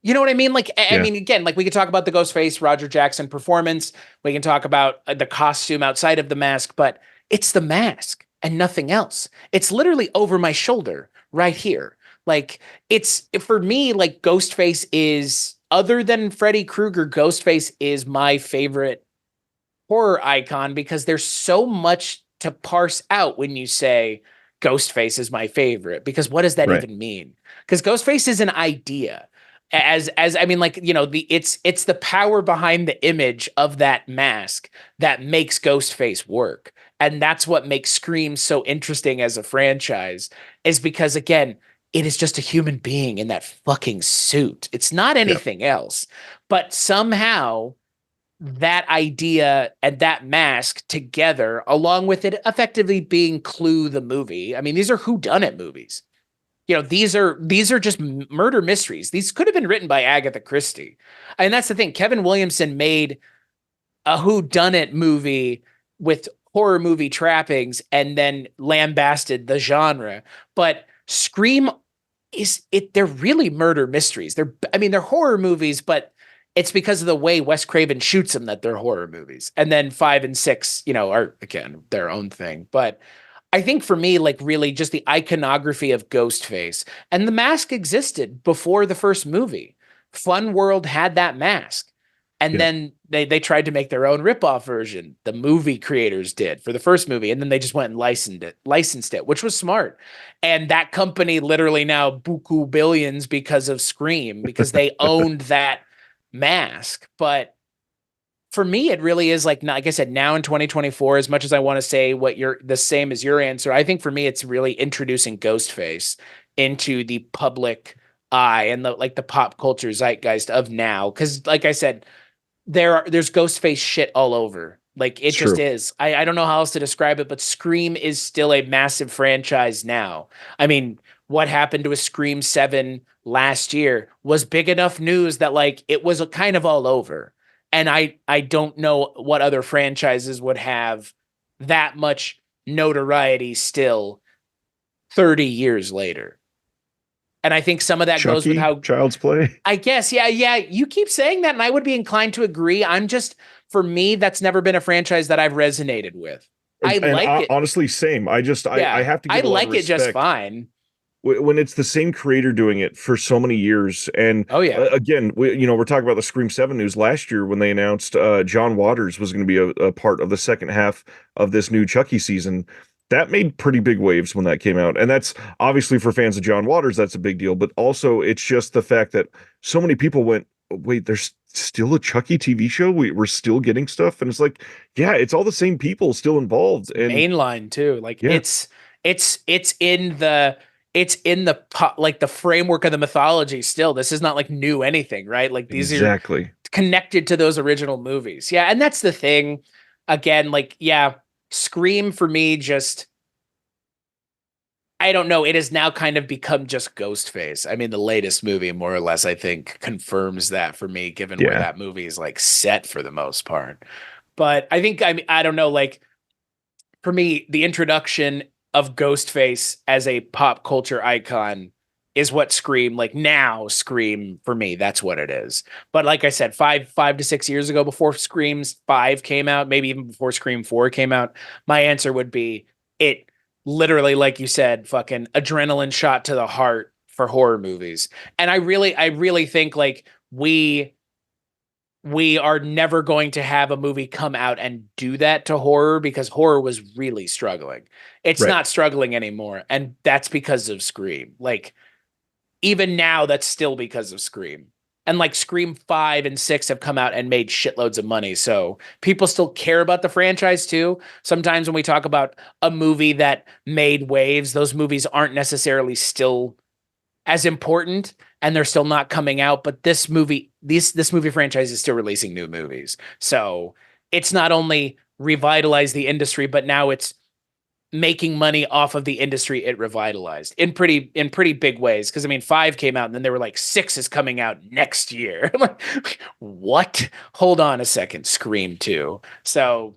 You know what I mean? Like, I Yeah. mean, again, like we could talk about the Ghostface Roger Jackson performance. We can talk about the costume outside of the mask, but it's the mask and nothing else. It's literally over my shoulder right here. Like, it's for me, like Ghostface is, other than Freddy Krueger, Ghostface is my favorite horror icon because there's so much to parse out when you say Ghostface is my favorite. Because what does that Right. even mean? Because Ghostface is an idea. As I mean, like, it's the power behind the image of that mask that makes Ghostface work. And that's what makes Scream so interesting as a franchise, is because again, it is just a human being in that fucking suit. It's not Yeah. anything else. But somehow that idea and that mask together, along with it effectively being Clue the movie. I mean, these are whodunit movies. These are just murder mysteries. These could have been written by Agatha Christie. And that's the thing. Kevin Williamson made a whodunit movie with horror movie trappings and then lambasted the genre. But Scream they're really murder mysteries. They're horror movies, but it's because of the way Wes Craven shoots them that they're horror movies. And then 5 and 6, are again their own thing. But I think for me, like really just the iconography of Ghostface, and the mask existed before the first movie. Fun World had that mask. And Yeah. then they tried to make their own ripoff version. The movie creators did for the first movie, and then they just went and licensed it, which was smart. And that company literally now buku billions because of Scream, because they owned that mask. But for me, it really is like I said, now in 2024, as much as I want to say what you're the same as your answer, I think for me, it's really introducing Ghostface into the public eye and the pop culture zeitgeist of now. Cause like I said, there's Ghostface shit all over. Like it It's just true. is. I don't know how else to describe it, but Scream is still a massive franchise now. I mean, what happened to a Scream 7 last year was big enough news that like it was kind of all over. And I don't know what other franchises would have that much notoriety still 30 years later. And I think some of that goes with Chucky, how Child's Play. I guess, yeah, yeah. You keep saying that, and I would be inclined to agree. For me, that's never been a franchise that I've resonated with. I And like it. honestly, same. I Yeah, have to I give a lot of like it just respect fine. when it's the same creator doing it for so many years. And Oh, yeah. again, we're talking about the Scream 7 news last year when they announced John Waters was going to be a part of the second half of this new Chucky season. That made pretty big waves when that came out. And that's obviously for fans of John Waters, that's a big deal. But also, it's just the fact that so many people went, wait, there's still a Chucky TV show? We're still getting stuff? And it's like, yeah, it's all the same people still involved. And Mainline too. Like yeah, it's in the like the framework of the mythology still. This is not like new anything, right? Like these are exactly. connected to those original movies. Yeah, and that's the thing. Again, like yeah, Scream for me just I don't know. It has now kind of become just Ghostface. I mean, the latest movie, more or less, I think confirms that for me, given where Yeah. that movie is like set for the most part. But I think I don't know. Like for me, the introduction of Ghostface as a pop culture icon is what Scream like now Scream for me. That's what it is. But like I said, 5 to 6 years ago, before Screams 5 came out, maybe even before Scream 4 came out, my answer would be it literally, like you said, fucking adrenaline shot to the heart for horror movies. And I really think like we are never going to have a movie come out and do that to horror because horror was really struggling. It's Right. not struggling anymore. And that's because of Scream. Like, even now, that's still because of Scream. And like Scream 5 and 6 have come out and made shitloads of money. So people still care about the franchise too. Sometimes when we talk about a movie that made waves, those movies aren't necessarily still as important and they're still not coming out, but this movie franchise is still releasing new movies. So it's not only revitalized the industry, but now it's making money off of the industry it revitalized in pretty big ways. Because I mean, 5 came out and then they were like 6 is coming out next year. I'm like, what? Hold on a second, Scream 2. So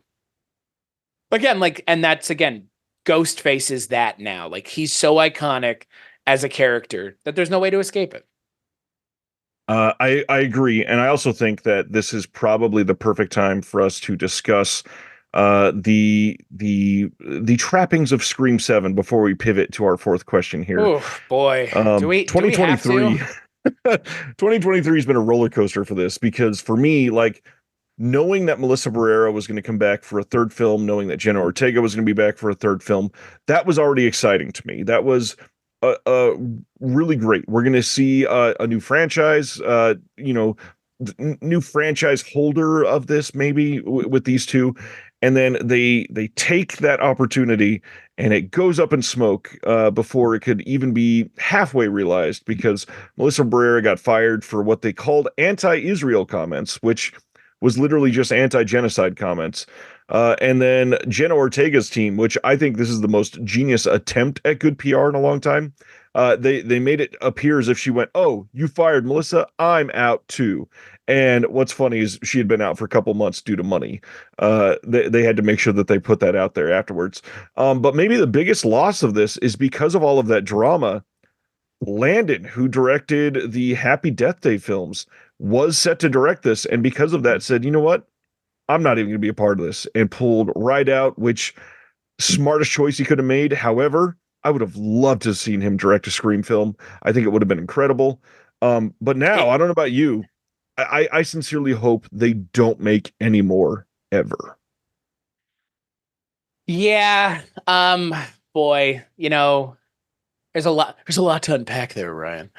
again, like, and that's again, Ghostface is that now. Like he's so iconic as a character that there's no way to escape it. I agree, and I also think that this is probably the perfect time for us to discuss the trappings of Scream 7 before we pivot to our fourth question here. Oh boy, do we have to? 2023 2023 has been a roller coaster for this because for me, like knowing that Melissa Barrera was going to come back for a third film, knowing that Jenna Ortega was going to be back for a third film, that was already exciting to me. That was really great. We're going to see a new franchise, new franchise holder of this maybe with these two, and then they take that opportunity and it goes up in smoke before it could even be halfway realized because Melissa Barrera got fired for what they called anti-Israel comments, which was literally just anti-genocide comments. And then Jenna Ortega's team, which I think this is the most genius attempt at good PR in a long time. They made it appear as if she went, "Oh, you fired Melissa, I'm out too." And what's funny is she had been out for a couple months due to money. They had to make sure that they put that out there afterwards. But maybe the biggest loss of this is because of all of that drama. Landon, who directed the Happy Death Day films, was set to direct this, and because of that, said, "You know what? I'm not even going to be a part of this," and pulled right out. Which smartest choice he could have made. However, I would have loved to have seen him direct a Scream film. I think it would have been incredible. But now It, I don't know about you. I sincerely hope they don't make any more ever. yeah, boy, there's a lot to unpack there, Ryan.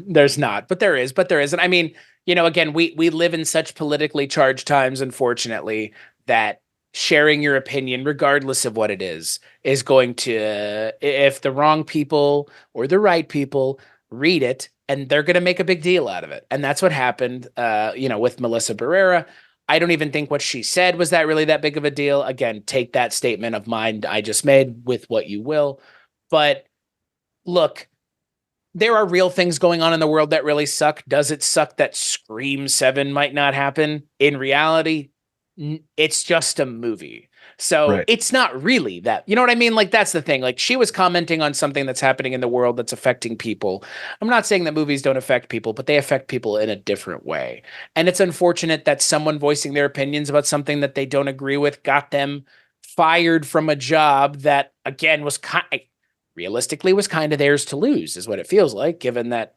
There's not, but there is. And I mean, again, we live in such politically charged times, unfortunately, that sharing your opinion, regardless of what it is going to, if the wrong people or the right people read it, and they're going to make a big deal out of it. And that's what happened, with Melissa Barrera. I don't even think what she said was that really that big of a deal. Again, take that statement of mine I just made with what you will. But look, there are real things going on in the world that really suck. Does it suck that Scream 7 might not happen? In reality, it's just a movie. So Right. it's not really that, you know what I mean? Like, that's the thing. Like, she was commenting on something that's happening in the world that's affecting people. I'm not saying that movies don't affect people, but they affect people in a different way. And it's unfortunate that someone voicing their opinions about something that they don't agree with got them fired from a job that, again, realistically was kind of theirs to lose, is what it feels like, given that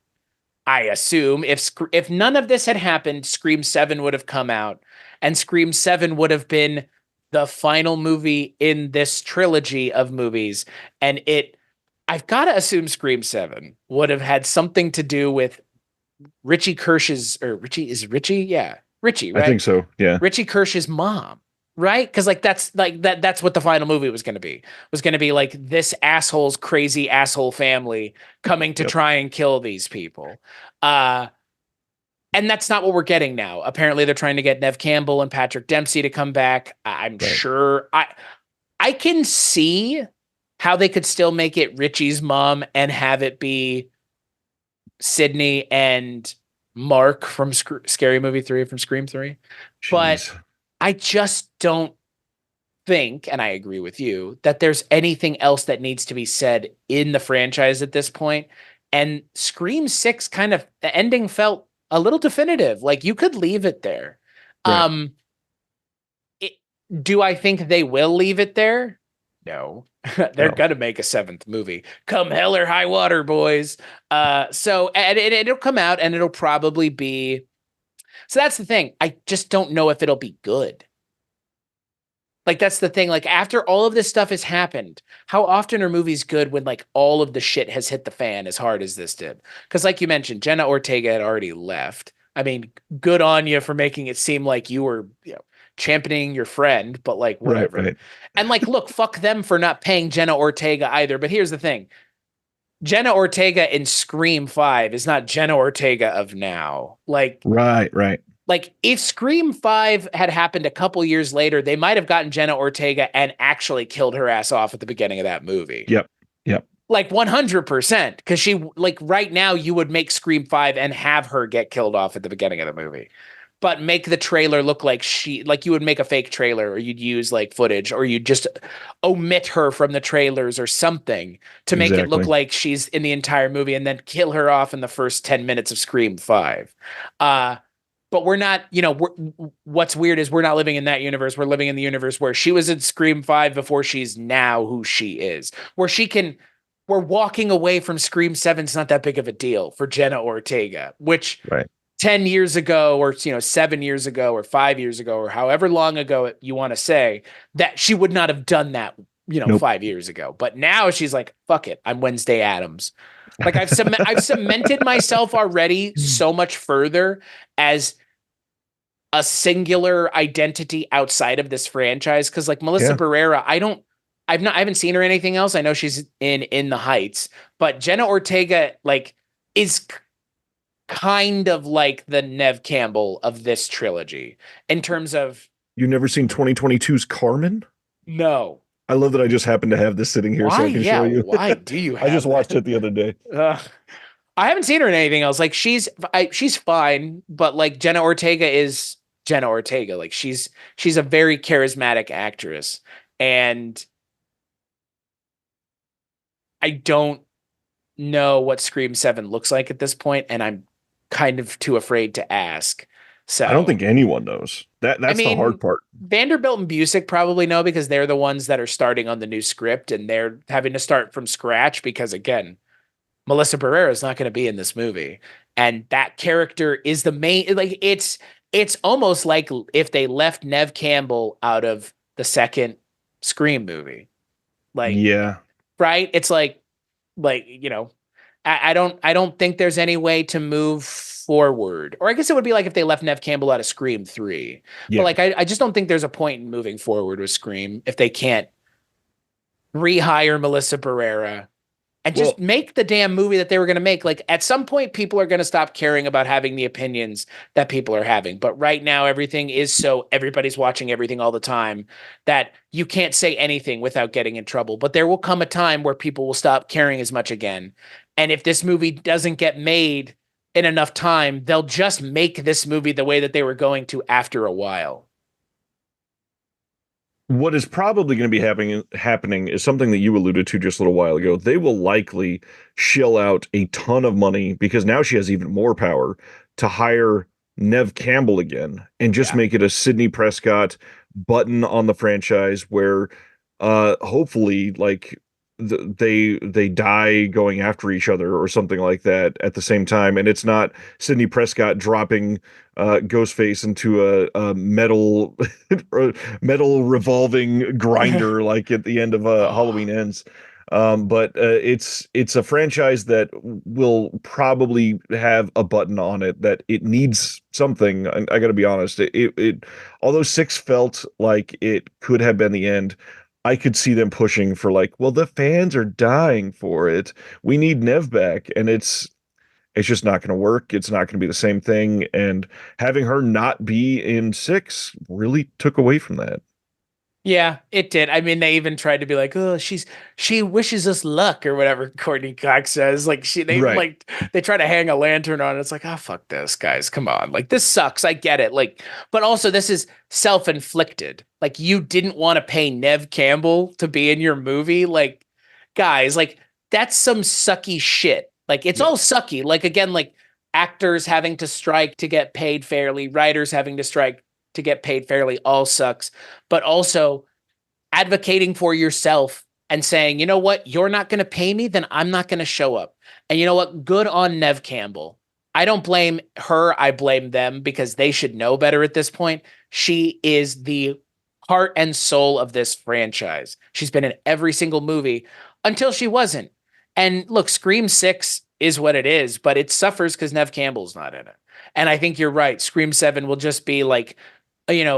I assume if none of this had happened, Scream 7 would have come out, and Scream 7 would have been the final movie in this trilogy of movies. And I've got to assume Scream 7 would have had something to do with Richie Kirsch's, or Richie, is Richie? Yeah. Richie, I think right? so. Yeah. Richie Kirsch's mom, right? Because like that's what the final movie was going to be. Was going to be like this asshole's crazy asshole family coming to Yep. try and kill these people. Uh and that's not what we're getting now. Apparently they're trying to get Nev Campbell and Patrick Dempsey to come back. I'm Right. sure I can see how they could still make it Richie's mom and have it be Sydney and Mark from Scary Movie 3, from Scream 3. But Jeez. I just don't think, and I agree with you, that there's anything else that needs to be said in the franchise at this point. And Scream 6 kind of, the ending felt a little definitive. Like, you could leave it there. Right. Um, it, do I think they will leave it there? No. They're No. gonna make a seventh movie. Come hell or high water, boys. So and it'll come out, and it'll probably be. So that's the thing. I just don't know if it'll be good. Like, that's the thing. Like, after all of this stuff has happened, how often are movies good when like all of the shit has hit the fan as hard as this did? Because like you mentioned, Jenna Ortega had already left. I mean, good on you for making it seem like you were, championing your friend, but like, Right. whatever. Right. And like, look, fuck them for not paying Jenna Ortega either. But here's the thing. Jenna Ortega in Scream 5 is not Jenna Ortega of now. Right. Right. Like, if Scream 5 had happened a couple years later, they might have gotten Jenna Ortega and actually killed her ass off at the beginning of that movie. Yep. Yep. Like, 100%. Because she, like, right now, you would make Scream 5 and have her get killed off at the beginning of the movie. But make the trailer look like you would make a fake trailer, or you'd use like footage, or you'd just omit her from the trailers or something to make it look Exactly. like she's in the entire movie, and then kill her off in the first 10 minutes of Scream 5. But we're not, what's weird is we're not living in that universe. We're living in the universe where she was in Scream 5 before she's now who she is. We're walking away from Scream 7. It's not that big of a deal for Jenna Ortega, which Right. 10 years ago, or 7 years ago, or 5 years ago, or however long ago you want to say, that she would not have done that, Nope. 5 years ago. But now she's like, fuck it, I'm Wednesday Addams. Like, I've cemented myself already so much further as a singular identity outside of this franchise. Cause like Melissa Yeah. Barrera, I haven't seen her in anything else. I know she's in the Heights, but Jenna Ortega like is kind of like the Nev Campbell of this trilogy in terms of. You never seen 2022's Carmen? No. I love that I just happen to have this sitting here so Why? I can Yeah. show you. Why do you have I just watched that? it the other day. I haven't seen her in anything else. Like, she's fine, but like Jenna Ortega is Jenna Ortega. Like, she's a very charismatic actress, and I don't know what Scream 7 looks like at this point, and I'm kind of too afraid to ask. So I don't think anyone knows. I That's the hard mean, part. Vanderbilt and Busick probably know, because they're the ones that are starting on the new script, and they're having to start from scratch because, again, Melissa Barrera is not going to be in this movie. And that character is the main, like, it's almost like if they left Nev Campbell out of the second Scream movie. Like, Yeah. right? It's like, I don't think there's any way to move forward. Or I guess it would be like if they left Nev Campbell out of Scream 3. But Yeah. like, I just don't think there's a point in moving forward with Scream if they can't rehire Melissa Barrera and just Well, make the damn movie that they were going to make. Like at some point, people are going to stop caring about having the opinions that people are having. But right now, everything is so everybody's watching everything all the time that you can't say anything without getting in trouble. But there will come a time where people will stop caring as much again. And if this movie doesn't get made in enough time, they'll just make this movie the way that they were going to after a while. what is probably going to be happening is something that you alluded to just a little while ago. They will likely shell out a ton of money because now she has even more power to hire Nev Campbell again and just Yeah. make it a Sidney Prescott button on the franchise where hopefully like they die going after each other or something like that at the same time, and it's not Sidney Prescott dropping Ghostface into a metal metal revolving grinder like at the end of Oh, Halloween Ends. But it's a franchise that will probably have a button on it that it needs something. I got to be honest. Although six felt like it could have been the end, I could see them pushing for like, well, the fans are dying for it. We need Nev back, and it's just not going to work. It's not going to be the same thing. And having her not be in six really took away from that. yeah, it did. I mean, they even tried to be like, "Oh, she wishes us luck" or whatever Courtney Cox says. Like they even Right. like they try to hang a lantern on it. It's like, "Oh, fuck this, guys. Come on. Like this sucks. I get it." Like, but also this is self-inflicted. Like you didn't want to pay Nev Campbell to be in your movie. Like, guys, like that's some sucky shit. Like it's Yeah. all sucky. Like again, like actors having to strike to get paid fairly, writers having to strike to get paid fairly all sucks, but also advocating for yourself and saying, you know what, you're not going to pay me, then I'm not going to show up. And you know what? Good on Nev Campbell. I don't blame her. I blame them because they should know better at this point. She is the heart and soul of this franchise. She's been in every single movie until she wasn't. And look, Scream 6 is what it is, but it suffers because Nev Campbell's not in it. And I think you're right. Scream 7 will just be like,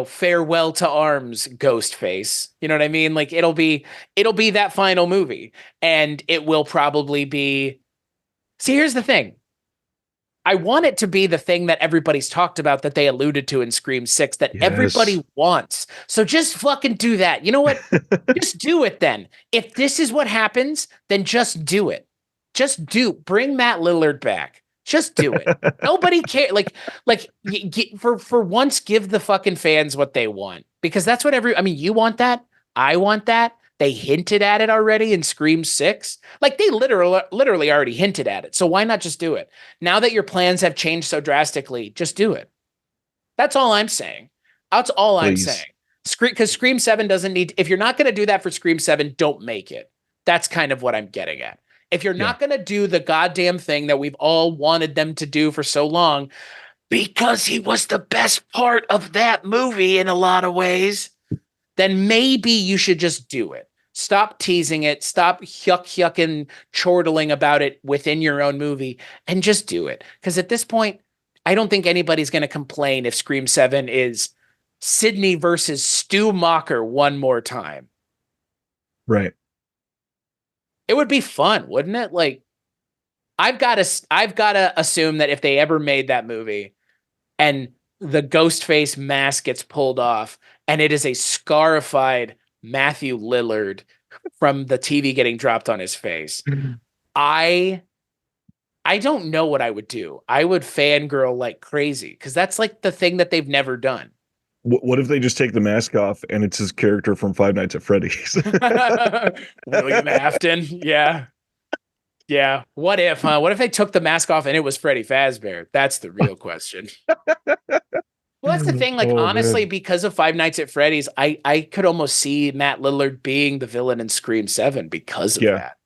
farewell to arms, Ghostface. You know what I mean? Like it'll be that final movie. And it will probably be. See, here's the thing. I want it to be the thing that everybody's talked about that they alluded to in Scream 6 that Yes. everybody wants. So just fucking do that. You know what? Just do it then. If this is what happens, then just do it. Just bring Matt Lillard back. Just do it. Nobody care. For once, give the fucking fans what they want because that's what I mean, you want that. I want that. They hinted at it already in Scream 6. Like they literally already hinted at it. So why not just do it? Now that your plans have changed so drastically, just do it. That's all I'm saying. That's all I'm saying. Please. Because Scream 7 doesn't need, if you're not going to do that for Scream 7, don't make it. That's kind of what I'm getting at. If you're Yeah. not going to do the goddamn thing that we've all wanted them to do for so long, because he was the best part of that movie in a lot of ways, then maybe you should just do it. Stop teasing it. Stop yucking, chortling about it within your own movie and just do it. Because at this point, I don't think anybody's going to complain if Scream 7 is Sydney versus Stu Macher one more time. Right. It would be fun, wouldn't it? Like, I've got to assume that if they ever made that movie and the ghost face mask gets pulled off and it is a scarified Matthew Lillard from the TV getting dropped on his face. I I don't know what I would do. I would fangirl like crazy because that's like the thing that they've never done. What if they just take the mask off and it's his character from Five Nights at Freddy's? William Afton. Yeah. Yeah. What if, huh? What if they took the mask off and it was Freddy Fazbear? That's the real question. Well, that's the thing. Like, Oh honestly, man. because of Five Nights at Freddy's, I could almost see Matt Lillard being the villain in Scream 7 because of Yeah. that.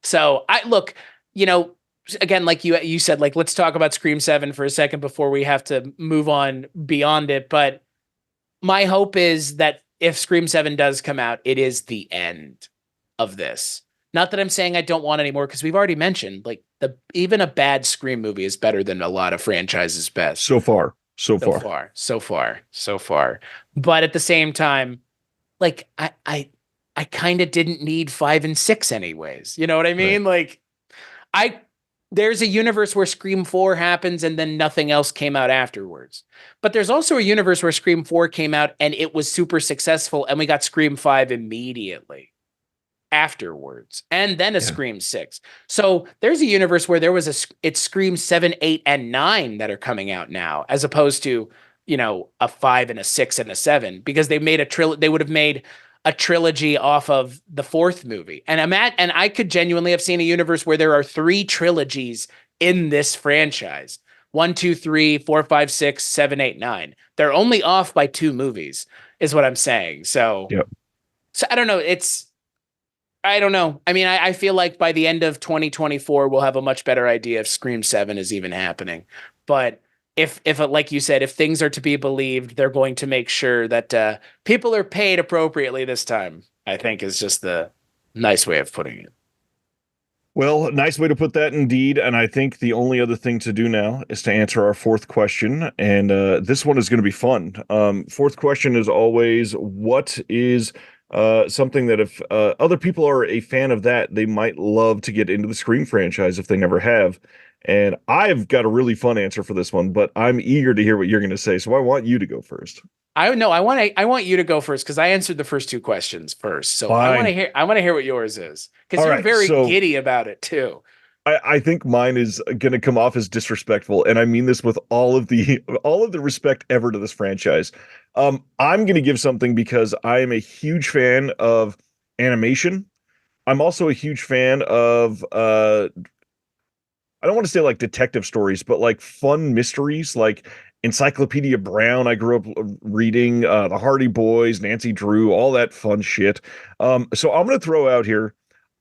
So I look, you know, again, like you said, like let's talk about Scream 7 for a second before we have to move on beyond it. But my hope is that if Scream 7 does come out, it is the end of this. Not that I'm saying I don't want any more, because we've already mentioned like even a bad Scream movie is better than a lot of franchises' best. So far. So So far. far, so far, so far. But at the same time, like I kind of didn't need 5 and 6 anyways. You know what I Right. mean? Like I there's a universe where Scream 4 happens and then nothing else came out afterwards. But there's also a universe where Scream 4 came out and it was super successful and we got Scream 5 immediately afterwards and then a Yeah. Scream 6. So there's a universe where there was it's Scream 7, 8 and 9 that are coming out now as opposed to, a 5 and a 6 and a 7 because they would have made a trilogy off of the fourth movie. And and I could genuinely have seen a universe where there are three trilogies in this franchise. 1, 2, 3, 4, 5, 6, 7, 8, 9. They're only off by two movies, is what I'm saying. Yep. So I don't know. I don't know. I mean, I feel like by the end of 2024, we'll have a much better idea if Scream 7 is even happening. But if like you said, if things are to be believed, they're going to make sure that people are paid appropriately this time, I think is just the nice way of putting it. Well, nice way to put that indeed. And I think the only other thing to do now is to answer our fourth question. And this one is going to be fun. Fourth question is always, what is something that if other people are a fan of that, they might love to get into the Scream franchise if they never have. And I've got a really fun answer for this one, but I'm eager to hear what you're going to say. So I want you to go first. I want you to go first because I answered the first two questions first. So Fine. I want to hear what yours is because All you're right. very So giddy about it too. I think mine is going to come off as disrespectful, and I mean this with all of the respect ever to this franchise. I'm going to give something because I am a huge fan of animation. I'm also a huge fan of I don't want to say like detective stories, but like fun mysteries, like Encyclopedia Brown. I grew up reading the Hardy Boys, Nancy Drew, all that fun shit. So I'm going to throw out here.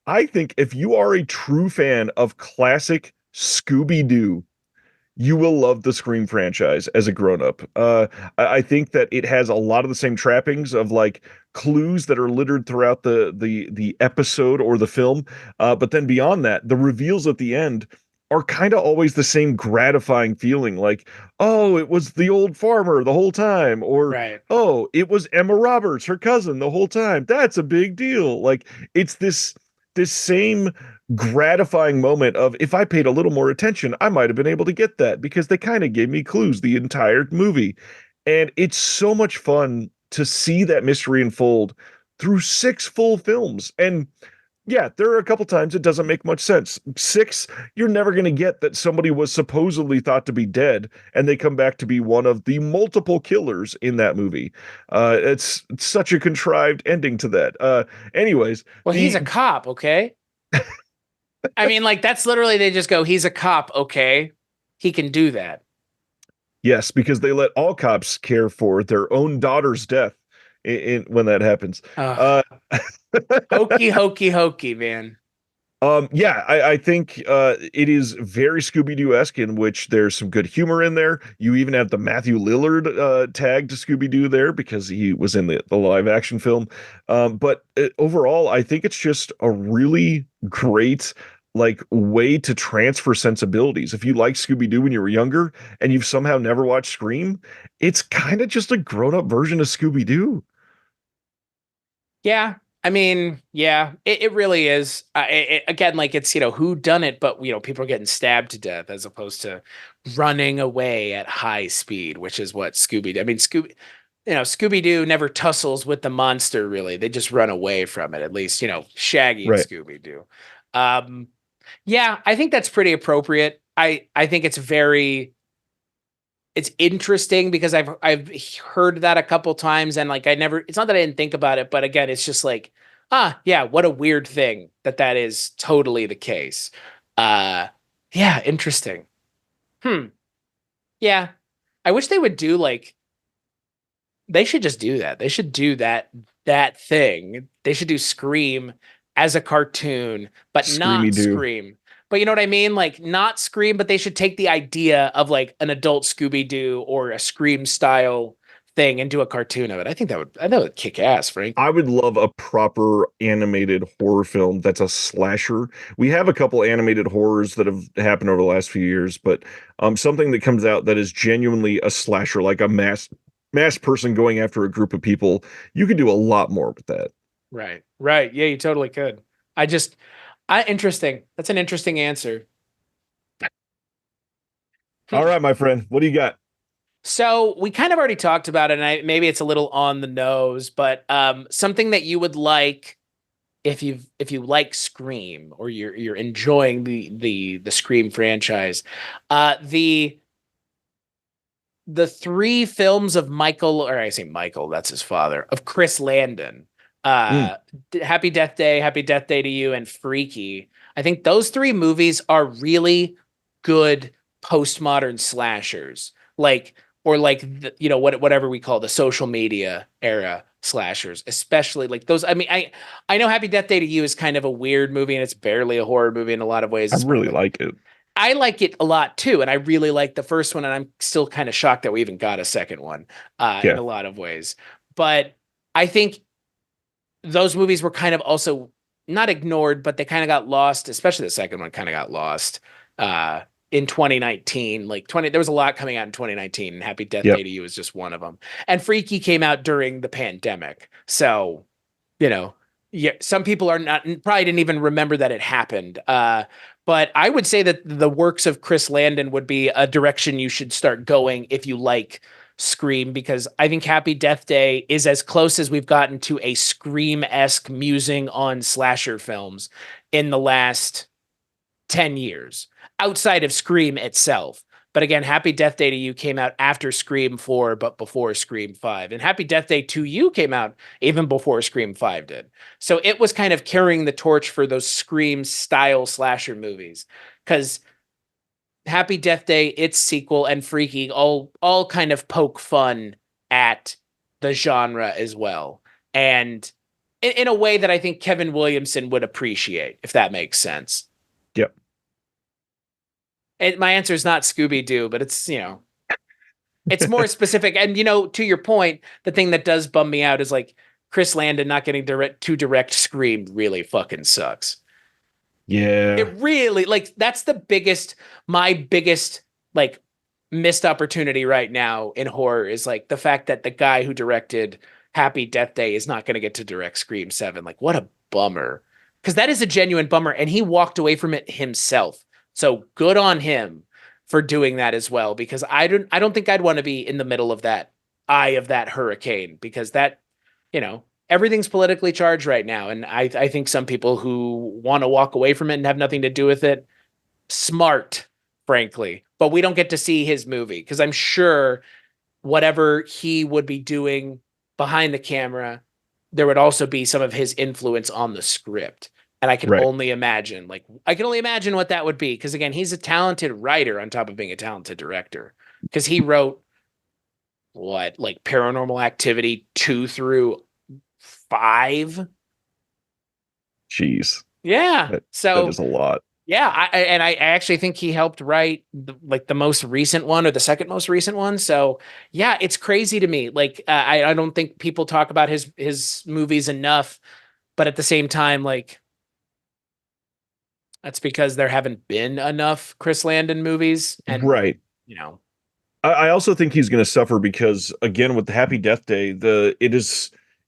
I think if you are a true fan of classic Scooby-Doo, you will love the Scream franchise as a grown-up. I think that it has a lot of the same trappings of like clues that are littered throughout the episode or the film. But then beyond that, the reveals at the end are kind of always the same gratifying feeling, like, oh, it was the old farmer the whole time, or Right. oh, it was Emma Roberts, her cousin, the whole time. That's a big deal. Like it's this same gratifying moment of if I paid a little more attention, I might have been able to get that because they kind of gave me clues the entire movie. And it's so much fun to see that mystery unfold through six full films. And yeah, there are a couple times it doesn't make much sense. Six, you're never going to get that somebody was supposedly thought to be dead and they come back to be one of the multiple killers in that movie. It's such a contrived ending to that. Anyways, Well, he's a the cop, okay? I mean, like that's literally they just go, he's a cop, okay? He can do that. yes, because they let all cops care for their own daughter's death when that happens. Ugh. Uh, Hokey, hokey, hokey, man. yeah, I think it is very Scooby-Doo-esque in which there's some good humor in there. You even have the Matthew Lillard tag to Scooby-Doo there because he was in the live action film. But overall, I think it's just a really great like way to transfer sensibilities. If you like Scooby-Doo when you were younger and you've somehow never watched Scream, it's kind of just a grown-up version of Scooby-Doo. Yeah. I mean, yeah, it really is. Again, like it's, who done it, but, people are getting stabbed to death as opposed to running away at high speed, which is what Scooby, I mean, Scooby-Doo never tussles with the monster, really. They just run away from it, at least, Shaggy and Right. Scooby-Doo. Um, yeah, I think that's pretty appropriate. I think it's interesting because I've heard that a couple times and like it's not that I didn't think about it, but again, it's just like, yeah, what a weird thing that is totally the case. Yeah, interesting. Yeah. I wish they would do like they should just do that. They should do that thing. They should do Scream as a cartoon, but not Screamy-Doo. Scream. But you know what I mean? Like not Scream, but they should take the idea of like an adult Scooby-Doo or a Scream style thing and do a cartoon of it. I know it would kick ass, I frankly. would love a proper animated horror film that's a slasher. We have a couple animated horrors that have happened over the last few years, but something that comes out that is genuinely a slasher, like a mass person going after a group of people. You could do a lot more with that. Right. Right. Yeah, you totally could. I just Interesting. That's an interesting answer. All Hmm. right, my friend, what do you got? So we kind of already talked about it, and maybe it's a little on the nose, but something that you would like if you like Scream or you're enjoying the Scream franchise, the three films of Michael, or I say Michael, that's his father, of Chris Landon, Mm, uh, Happy Death Day to You, and Freaky. I think those three movies are really good postmodern slashers, like or like you know whatever we call the social media era slashers, especially like those. I mean, I know Happy Death Day to You is kind of a weird movie and it's barely a horror movie in a lot of ways. I It's more really like like it. I like it a lot too, and I really like the first one, and I'm still kind of shocked that we even got a second one in Yeah, a lot of ways. But I think those movies were kind of also not ignored, but they kind of got lost, especially the second one kind of got lost uh, in 2019. Like 20, there was a lot coming out in 2019, and Happy Death Day yep. to You is just one of them. And Freaky came out during the pandemic, so you know, yeah, some people are not probably didn't even remember that it happened. But I would say that the works of Chris Landon would be a direction you should start going if you like Scream, because I think Happy Death Day is as close as we've gotten to a Scream-esque musing on slasher films in the last 10 years outside of Scream itself. But again, Happy Death Day to You came out after Scream 4, but before Scream 5. And Happy Death Day to You came out even before Scream 5 did. So it was kind of carrying the torch for those Scream style slasher movies. Because Happy Death Day, its sequel, and Freaky all kind of poke fun at the genre as well. And in a way that I think Kevin Williamson would appreciate, if that makes sense. Yep. My answer is not Scooby Doo, but it's it's more specific. And to your point, the thing that does bum me out is like Chris Landon not getting direct Scream really fucking sucks. Yeah. It really like that's my biggest like missed opportunity right now in horror is like the fact that the guy who directed Happy Death Day is not going to get to direct Scream 7. Like what a bummer. Cuz that is a genuine bummer and he walked away from it himself. So good on him for doing that as well because I don't think I'd want to be in the middle of that eye of that hurricane because that, everything's politically charged right now. And I think some people who want to walk away from it and have nothing to do with it, smart, frankly. But we don't get to see his movie because I'm sure whatever he would be doing behind the camera, there would also be some of his influence on the script. And Right. I can only imagine what that would be. Because again, he's a talented writer on top of being a talented director. Because he wrote what, like Paranormal Activity 2 through 5. Jeez. Yeah. That is So a lot. yeah, I actually think he helped write the most recent one or the second most recent one. So yeah, it's crazy to me. Like I don't think people talk about his movies enough, but at the same time, like that's because there haven't been enough Chris Landon movies, and Right. you know, I also think he's going to suffer because again with the Happy Death Day,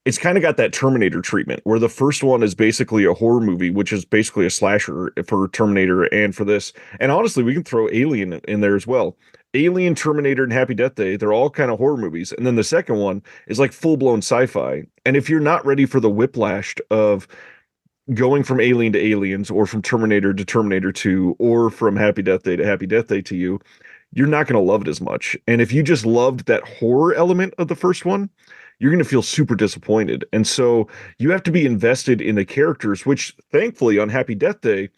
it's kind of got that Terminator treatment where the first one is basically a horror movie, which is basically a slasher for Terminator and for this. And honestly, we can throw Alien in there as well. Alien, Terminator, and Happy Death Day, they're all kind of horror movies. And then the second one is like full-blown sci-fi. And if you're not ready for the whiplash of going from Alien to Aliens or from Terminator to Terminator 2 or from Happy Death Day to Happy Death Day to You, you're not going to love it as much. And if you just loved that horror element of the first one, you're going to feel super disappointed. And so you have to be invested in the characters, which thankfully on Happy Death Day,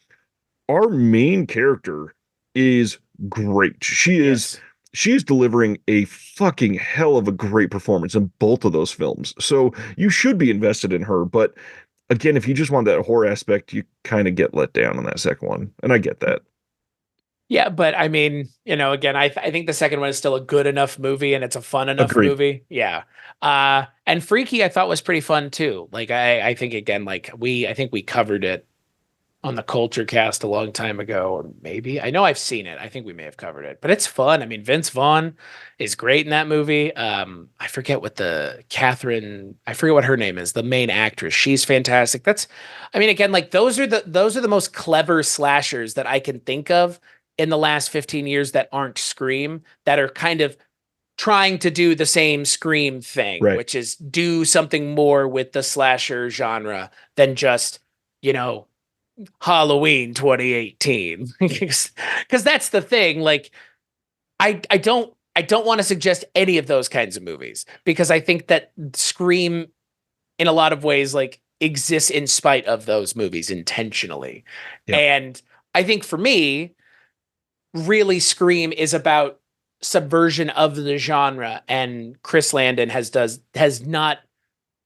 our main character is great. yes. She is delivering a fucking hell of a great performance in both of those films. So you should be invested in her, but again, if you just want that horror aspect, you kind of get let down on that second one. And I get that. Yeah, but I mean, again, I think the second one is still a good enough movie and it's a fun enough Agreed. movie. Yeah. And Freaky I thought was pretty fun too. Like I think again, like I think we covered it on the Culture Cast a long time ago, or maybe. I know I've seen it. I think we may have covered it, but it's fun. I mean, Vince Vaughn is great in that movie. I forget what I forget what her name is, the main actress. She's fantastic. I mean, again, like those are the most clever slashers that I can think of in the last 15 years that aren't Scream, that are kind of trying to do the same Scream thing, Right. which is do something more with the slasher genre than just, you know, Halloween 2018. Because that's the thing. Like, I don't want to suggest any of those kinds of movies because I think that Scream in a lot of ways like exists in spite of those movies intentionally. Yep. And I think for me, really Scream is about subversion of the genre, and Chris Landon has not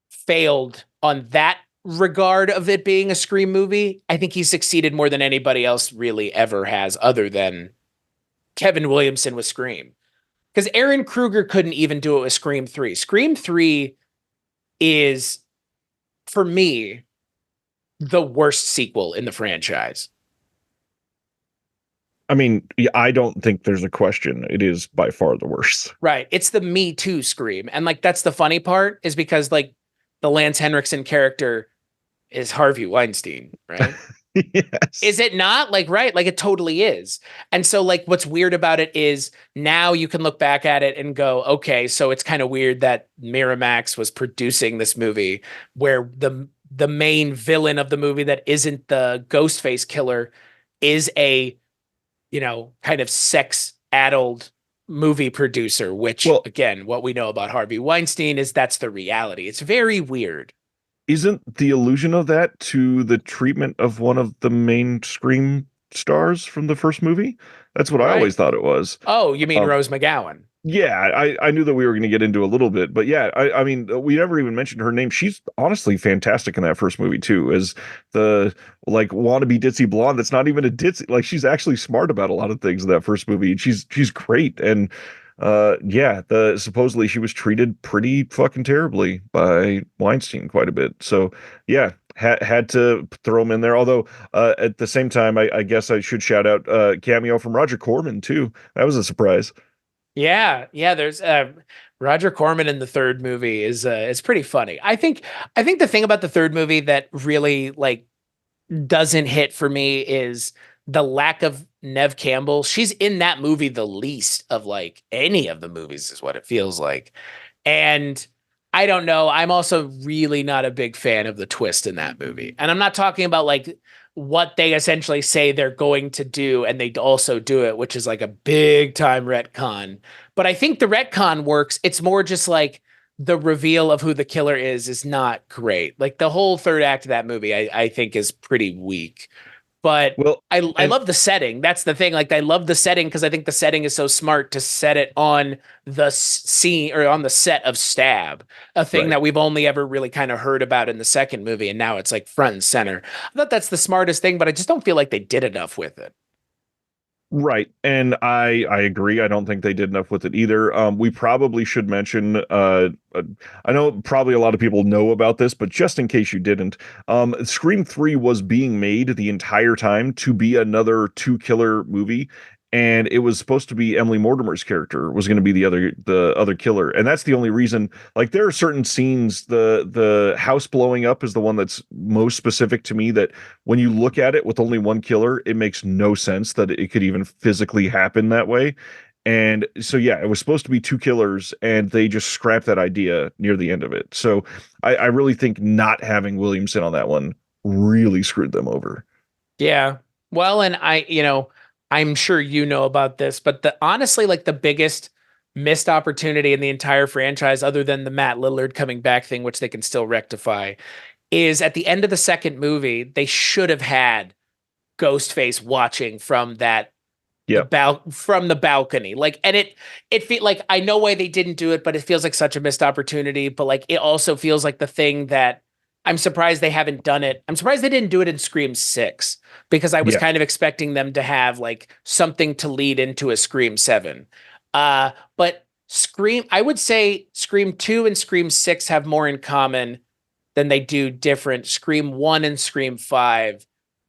failed on that regard of it being a Scream movie. I think he succeeded more than anybody else really ever has, other than Kevin Williamson with Scream. Because Aaron Kruger couldn't even do it with Scream 3. Scream 3 is, for me, the worst sequel in the franchise. I mean, yeah, I don't think there's a question. It is by far the worst. Right. It's the Me Too Scream. And like that's the funny part, is because like the Lance Henriksen character is Harvey Weinstein, right? Yes. Is it not? Like, right? Like it totally is. And so like what's weird about it is now you can look back at it and go, okay, so it's kind of weird that Miramax was producing this movie where the main villain of the movie that isn't the Ghostface killer is a, kind of sex addled movie producer, which Well, again, what we know about Harvey Weinstein is that's the reality. It's very weird. isn't the illusion of that to the treatment of one of the main Scream stars from the first movie? That's what I always Right. thought it was. Oh, you mean Um, Rose McGowan? yeah, I knew that we were going to get into a little bit, but yeah, I mean, we never even mentioned her name. She's honestly fantastic in that first movie too, as the like wannabe ditzy blonde. That's not even a ditzy. Like she's actually smart about a lot of things in that first movie. She's great, and yeah, the supposedly she was treated pretty fucking terribly by Weinstein quite a bit. So yeah, had to throw him in there. Although at the same time, I guess I should shout out cameo from Roger Corman too. That was a surprise. Yeah, yeah. There's Roger Corman in the third movie is pretty funny. I think the thing about the third movie that really like doesn't hit for me is the lack of Nev Campbell. She's in that movie the least of like any of the movies, is what it feels like. And I don't know. I'm also really not a big fan of the twist in that movie. And I'm not talking about like what they essentially say they're going to do and they also do it, which is like a big time retcon. But I think the retcon works. It's more just like the reveal of who the killer is not great. Like the whole third act of that movie, I think is pretty weak. But Well, I and love the setting. That's the thing. Like I love the setting because I think the setting is so smart to set it on the scene or on the set of Stab, a thing right. that we've only ever really kind of heard about in the second movie, and now it's like front and center. I thought that's the smartest thing, but I just don't feel like they did enough with it. Right. And I agree. I don't think they did enough with it either. We probably should mention I know probably a lot of people know about this, but just in case you didn't, Scream 3 was being made the entire time to be another two killer movie. And it was supposed to be Emily Mortimer's character was going to be the other killer. And that's the only reason, like there are certain scenes, the house blowing up is the one that's most specific to me, that when you look at it with only one killer, it makes no sense that it could even physically happen that way. And so, yeah, it was supposed to be two killers, and they just scrapped that idea near the end of it. So, I really think not having Williamson on that one really screwed them over. Yeah. Well, and I'm sure you know about this, but the honestly, like the biggest missed opportunity in the entire franchise, other than the Matt Lillard coming back thing, which they can still rectify, is at the end of the second movie, they should have had Ghostface watching from Yep. from the balcony. Like, and it feel like I know why they didn't do it, but it feels like such a missed opportunity. But like it also feels like the thing that I'm surprised they haven't done it. I'm surprised they didn't do it in Scream 6 because I was Yeah. kind of expecting them to have like something to lead into a Scream 7. But I would say Scream 2 and Scream 6 have more in common than they do different. Scream 1 and Scream 5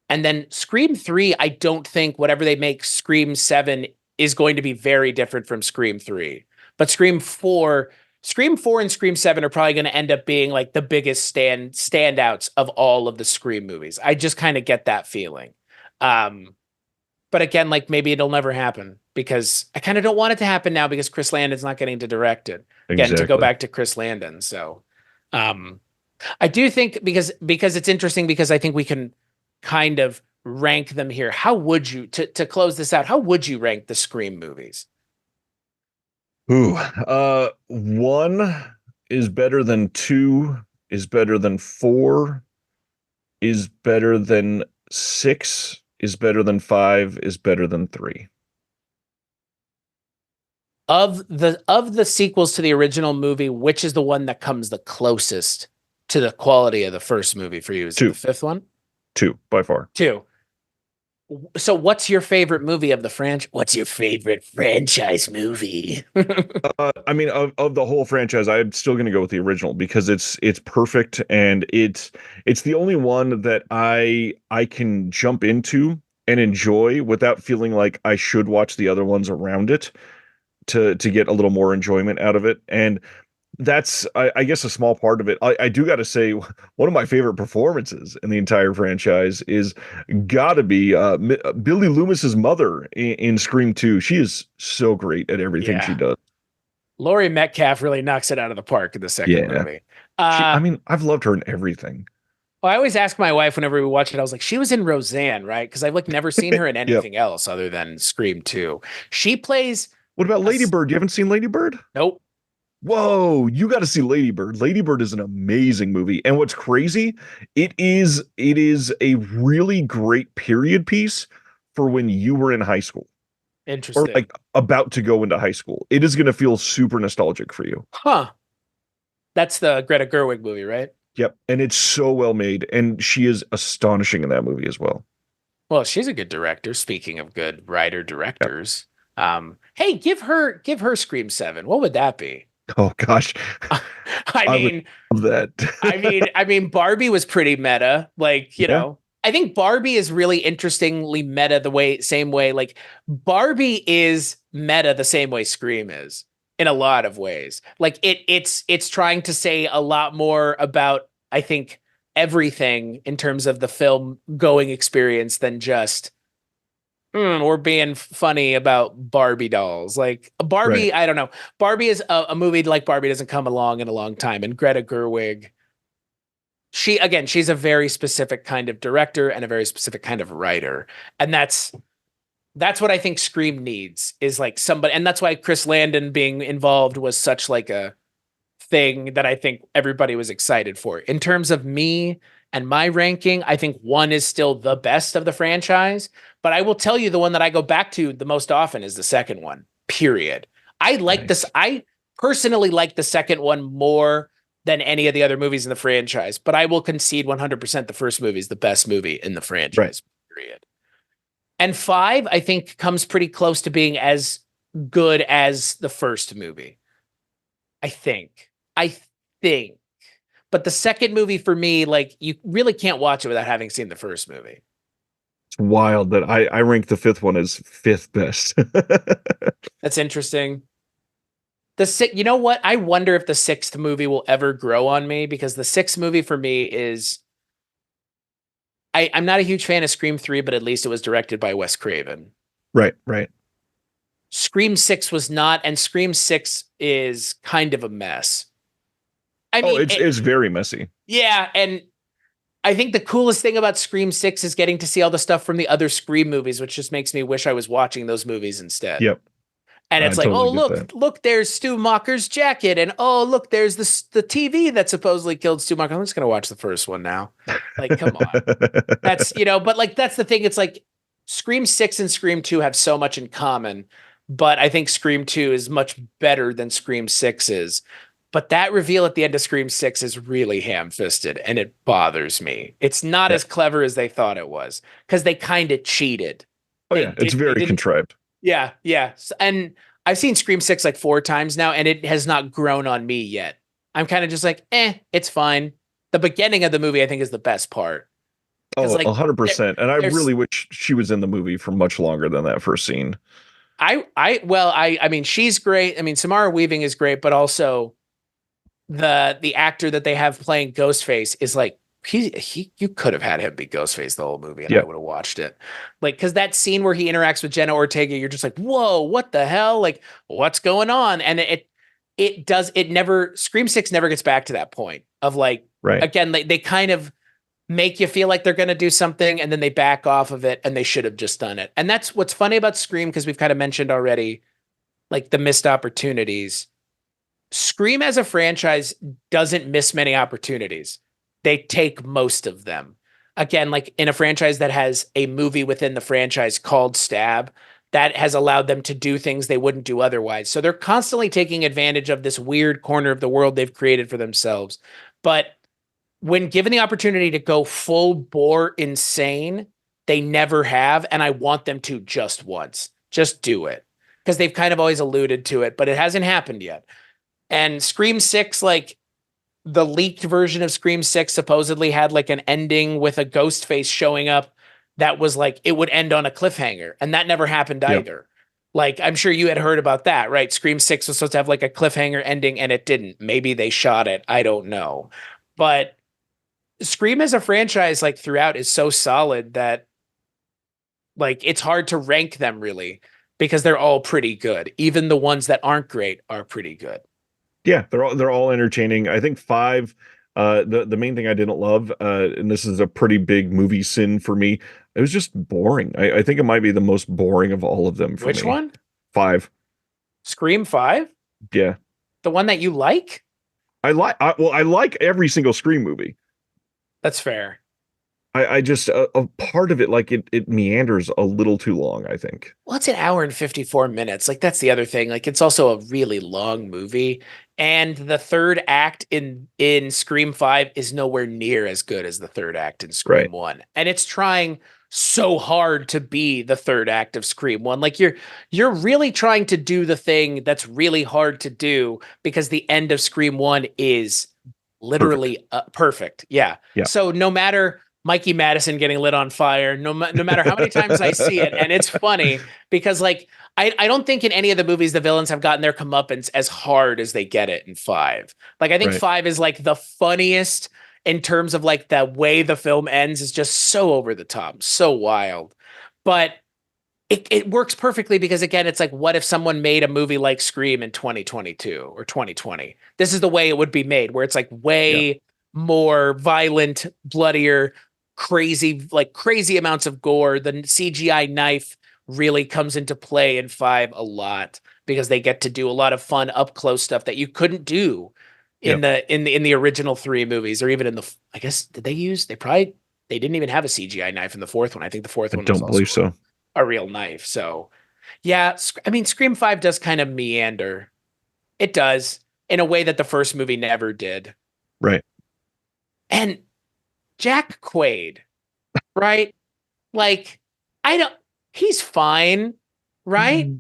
And then Scream 3, I don't think whatever they make Scream 7 is going to be very different from Scream 3. But Scream 4 and Scream 7 are probably going to end up being like the biggest standouts of all of the Scream movies. I just kind of get that feeling. Um, but again, like maybe it'll never happen because I kind of don't want it to happen now because Chris Landon's not getting to direct it. Again, to go Exactly. back to Chris Landon. So um I do think because it's interesting because I think we can kind of rank them here. How would you to close this out? How would you rank the Scream movies? Ooh, one is better than two, is better than four, is better than six, is better than five, is better than three. Of the sequels to the original movie, which is the one that comes the closest to the quality of the first movie for you? Is it the Two, fifth one? two by far. Two. So what's your favorite movie of the franchise? What's your favorite franchise movie? I mean, of the whole franchise, I'm still going to go with the original because it's perfect and it's the only one that I can jump into and enjoy without feeling like I should watch the other ones around it to get a little more enjoyment out of it. And that's I guess a small part of it. I do got to say one of my favorite performances in the entire franchise is got to be Billy Loomis's mother in Scream 2. She is so great at everything she Yeah. does. Laurie Metcalf really knocks it out of the park in the second Yeah. movie. I mean, I've loved her in everything. Well, I always ask my wife whenever we watch it, I was like, she was in Roseanne, right? Because I've like never seen her in Yep. anything else other than Scream 2. She plays What about a Ladybird? You haven't seen Ladybird? nope. Whoa, you got to see Ladybird. Ladybird is an amazing movie. And what's crazy, it is a really great period piece for when you were in high school or Interesting. like about to go into high school. It is going to feel super nostalgic for you. Huh. That's the Greta Gerwig movie, right? Yep. And it's so well made. And she is astonishing in that movie as well. Well, she's a good director. Speaking of good writer Yep. directors. Hey, give her Scream 7. What would that be? Oh gosh. I I would mean, love that. I mean, Barbie was pretty meta. Like, Yeah. I think Barbie is really interestingly meta same way. Like, Barbie is meta the same way Scream is in a lot of ways. Like, it's trying to say a lot more about, I think, everything in terms of the film going experience than just we're being funny about Barbie dolls. Like Right. Barbie, I don't know. Barbie is a movie like Barbie doesn't come along in a long time. And Greta Gerwig, she's a very specific kind of director and a very specific kind of writer. And that's what I think Scream needs is like somebody, and that's why Chris Landon being involved was such like a thing that I think everybody was excited for. In terms of me and my ranking, I think one is still the best of the franchise, but I will tell you the one that I go back to the most often is the second one. Period. I like this. Nice. I personally like the second one more than any of the other movies in the franchise, but I will concede 100% the first movie is the best movie in the Right. franchise. Period. And 5 I think comes pretty close to being as good as the first movie. I think. I think. But the second movie for me, like you really can't watch it without having seen the first movie. It's wild that I rank the fifth one as fifth best. That's interesting. You know what? I wonder if the sixth movie will ever grow on me because the sixth movie for me is I'm not a huge fan of Scream 3, but at least it was directed by Wes Craven. Right, right. Scream 6 was not, and Scream 6 is kind of a mess. I Oh, mean, it's very messy. yeah, and I think the coolest thing about Scream 6 is getting to see all the stuff from the other Scream movies, which just makes me wish I was watching those movies instead. Yep. And I it's like, totally oh get that. look, there's Stu Macher's jacket, and oh look, there's the TV that supposedly killed Stu Macher. I'm just gonna watch the first one now. Like, come on, that's but like that's the thing. It's like Scream 6 and Scream 2 have so much in common, but I think Scream 2 is much better than Scream 6 is. But that reveal at the end of Scream 6 is really ham-fisted, and it bothers me. It's not Yeah. as clever as they thought it was because they kind of cheated. Oh yeah, it's They very didn't. contrived. Yeah, yeah. And I've seen Scream 6 like 4 times now, and it has not grown on me yet. I'm kind of just like, it's fine. The beginning of the movie, I think, is the best part. Because Oh, like 100%. And I there's really wish she was in the movie for much longer than that first scene. I mean she's great. I mean Samara Weaving is great, but also the actor that they have playing Ghostface is like he you could have had him be Ghostface the whole movie and I Yeah, would have watched it. Like because that scene where he interacts with Jenna Ortega, you're just like, whoa, what the hell? Like, what's going on? And it never Scream 6 never gets back to that point of like right. again, they kind of make you feel like they're gonna do something and then they back off of it and they should have just done it. And that's what's funny about Scream, because we've kind of mentioned already, like the missed opportunities. Scream as a franchise doesn't miss many opportunities. They take most of them. Again, like in a franchise that has a movie within the franchise called Stab, that has allowed them to do things they wouldn't do otherwise. So they're constantly taking advantage of this weird corner of the world they've created for themselves. But when given the opportunity to go full bore insane, they never have. And I want them to just once. Just do it. Because they've kind of always alluded to it, but it hasn't happened yet. And Scream 6, like the leaked version of Scream 6 supposedly had like an ending with a ghost face showing up that was like it would end on a cliffhanger. And that never happened Yep. either. Like I'm sure you had heard about that, right? Scream 6 was supposed to have like a cliffhanger ending and it didn't. Maybe they shot it. I don't know. But Scream as a franchise, like throughout, is so solid that like it's hard to rank them really because they're all pretty good. Even the ones that aren't great are pretty good. Yeah, they're all entertaining. I think five, the main thing I didn't love, and this is a pretty big movie sin for me, it was just boring. I think it might be the most boring of all of them for Which me. one? Five. Scream 5? Yeah. The one that you like? I like every single Scream movie. That's fair. I just a part of it, like it meanders a little too long, I think. Well, it's an hour and 54 minutes. Like that's the other thing. Like it's also a really long movie. And the third act in Scream 5 is nowhere near as good as the third act in Right. Scream 1. And it's trying so hard to be the third act of Scream 1. Like you're really trying to do the thing that's really hard to do because the end of Scream 1 is Perfect. literally perfect. Yeah. Yeah. So no matter Mikey Madison getting lit on fire, no matter how many times I see it, and it's funny because like I don't think in any of the movies the villains have gotten their comeuppance as hard as they get it in 5. Like I think Right. 5 is like the funniest in terms of like the way the film ends is just so over the top, so wild. But it works perfectly because again, it's like, what if someone made a movie like Scream in 2022 or 2020? This is the way it would be made, where it's like Yeah. way more violent, bloodier, crazy, like crazy amounts of gore. The CGI knife really comes into play in 5 a lot because they get to do a lot of fun up close stuff that you couldn't do Yeah. in the original 3 movies, or even in the I guess did they use they didn't even have a CGI knife in the fourth one. I think the fourth I one was don't also believe so. a real knife. So, yeah, I mean, Scream 5 does kind of meander. It does in a way that the first movie never did. Right. And Jack Quaid, right? Like, I don't, he's fine, right?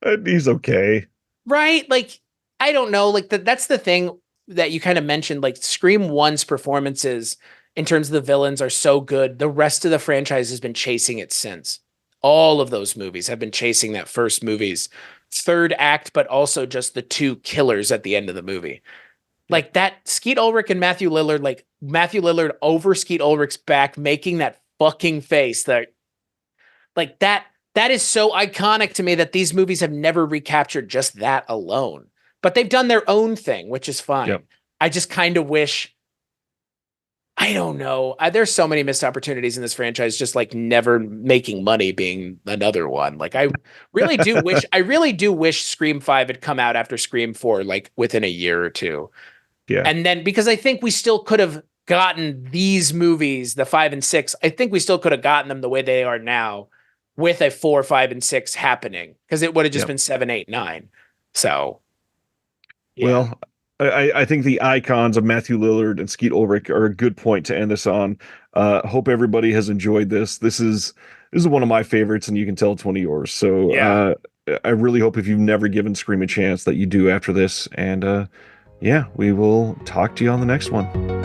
Mm. He's okay. Right? Like, I don't know. Like, that's the thing that you kind of mentioned. Like, Scream 1's performances in terms of the villains are so good. The rest of the franchise has been chasing it since. All of those movies have been chasing that first movie's third act, but also just the two killers at the end of the movie. Yeah. Like that Skeet Ulrich and Matthew Lillard, like Matthew Lillard over Skeet Ulrich's back, making that fucking face that like that is so iconic to me that these movies have never recaptured just that alone. But they've done their own thing, which is Yep. fine. I just kind of wish I don't know. There's so many missed opportunities in this franchise, just like never making money being another one. Like I really do wish Scream 5 had come out after Scream 4, like within a year or two. Yeah. And then because I think we still could have gotten these movies, the 5 and 6, I think we still could have gotten them the way they are now with a 4, 5, and 6 happening because it would have just Yep. been 7, 8, 9. So, yeah. Well, I think the icons of Matthew Lillard and Skeet Ulrich are a good point to end this on. Hope everybody has enjoyed this. This is one of my favorites, and you can tell it's one of yours. So Yeah. I really hope if you've never given Scream a chance that you do after this. And yeah, we will talk to you on the next one.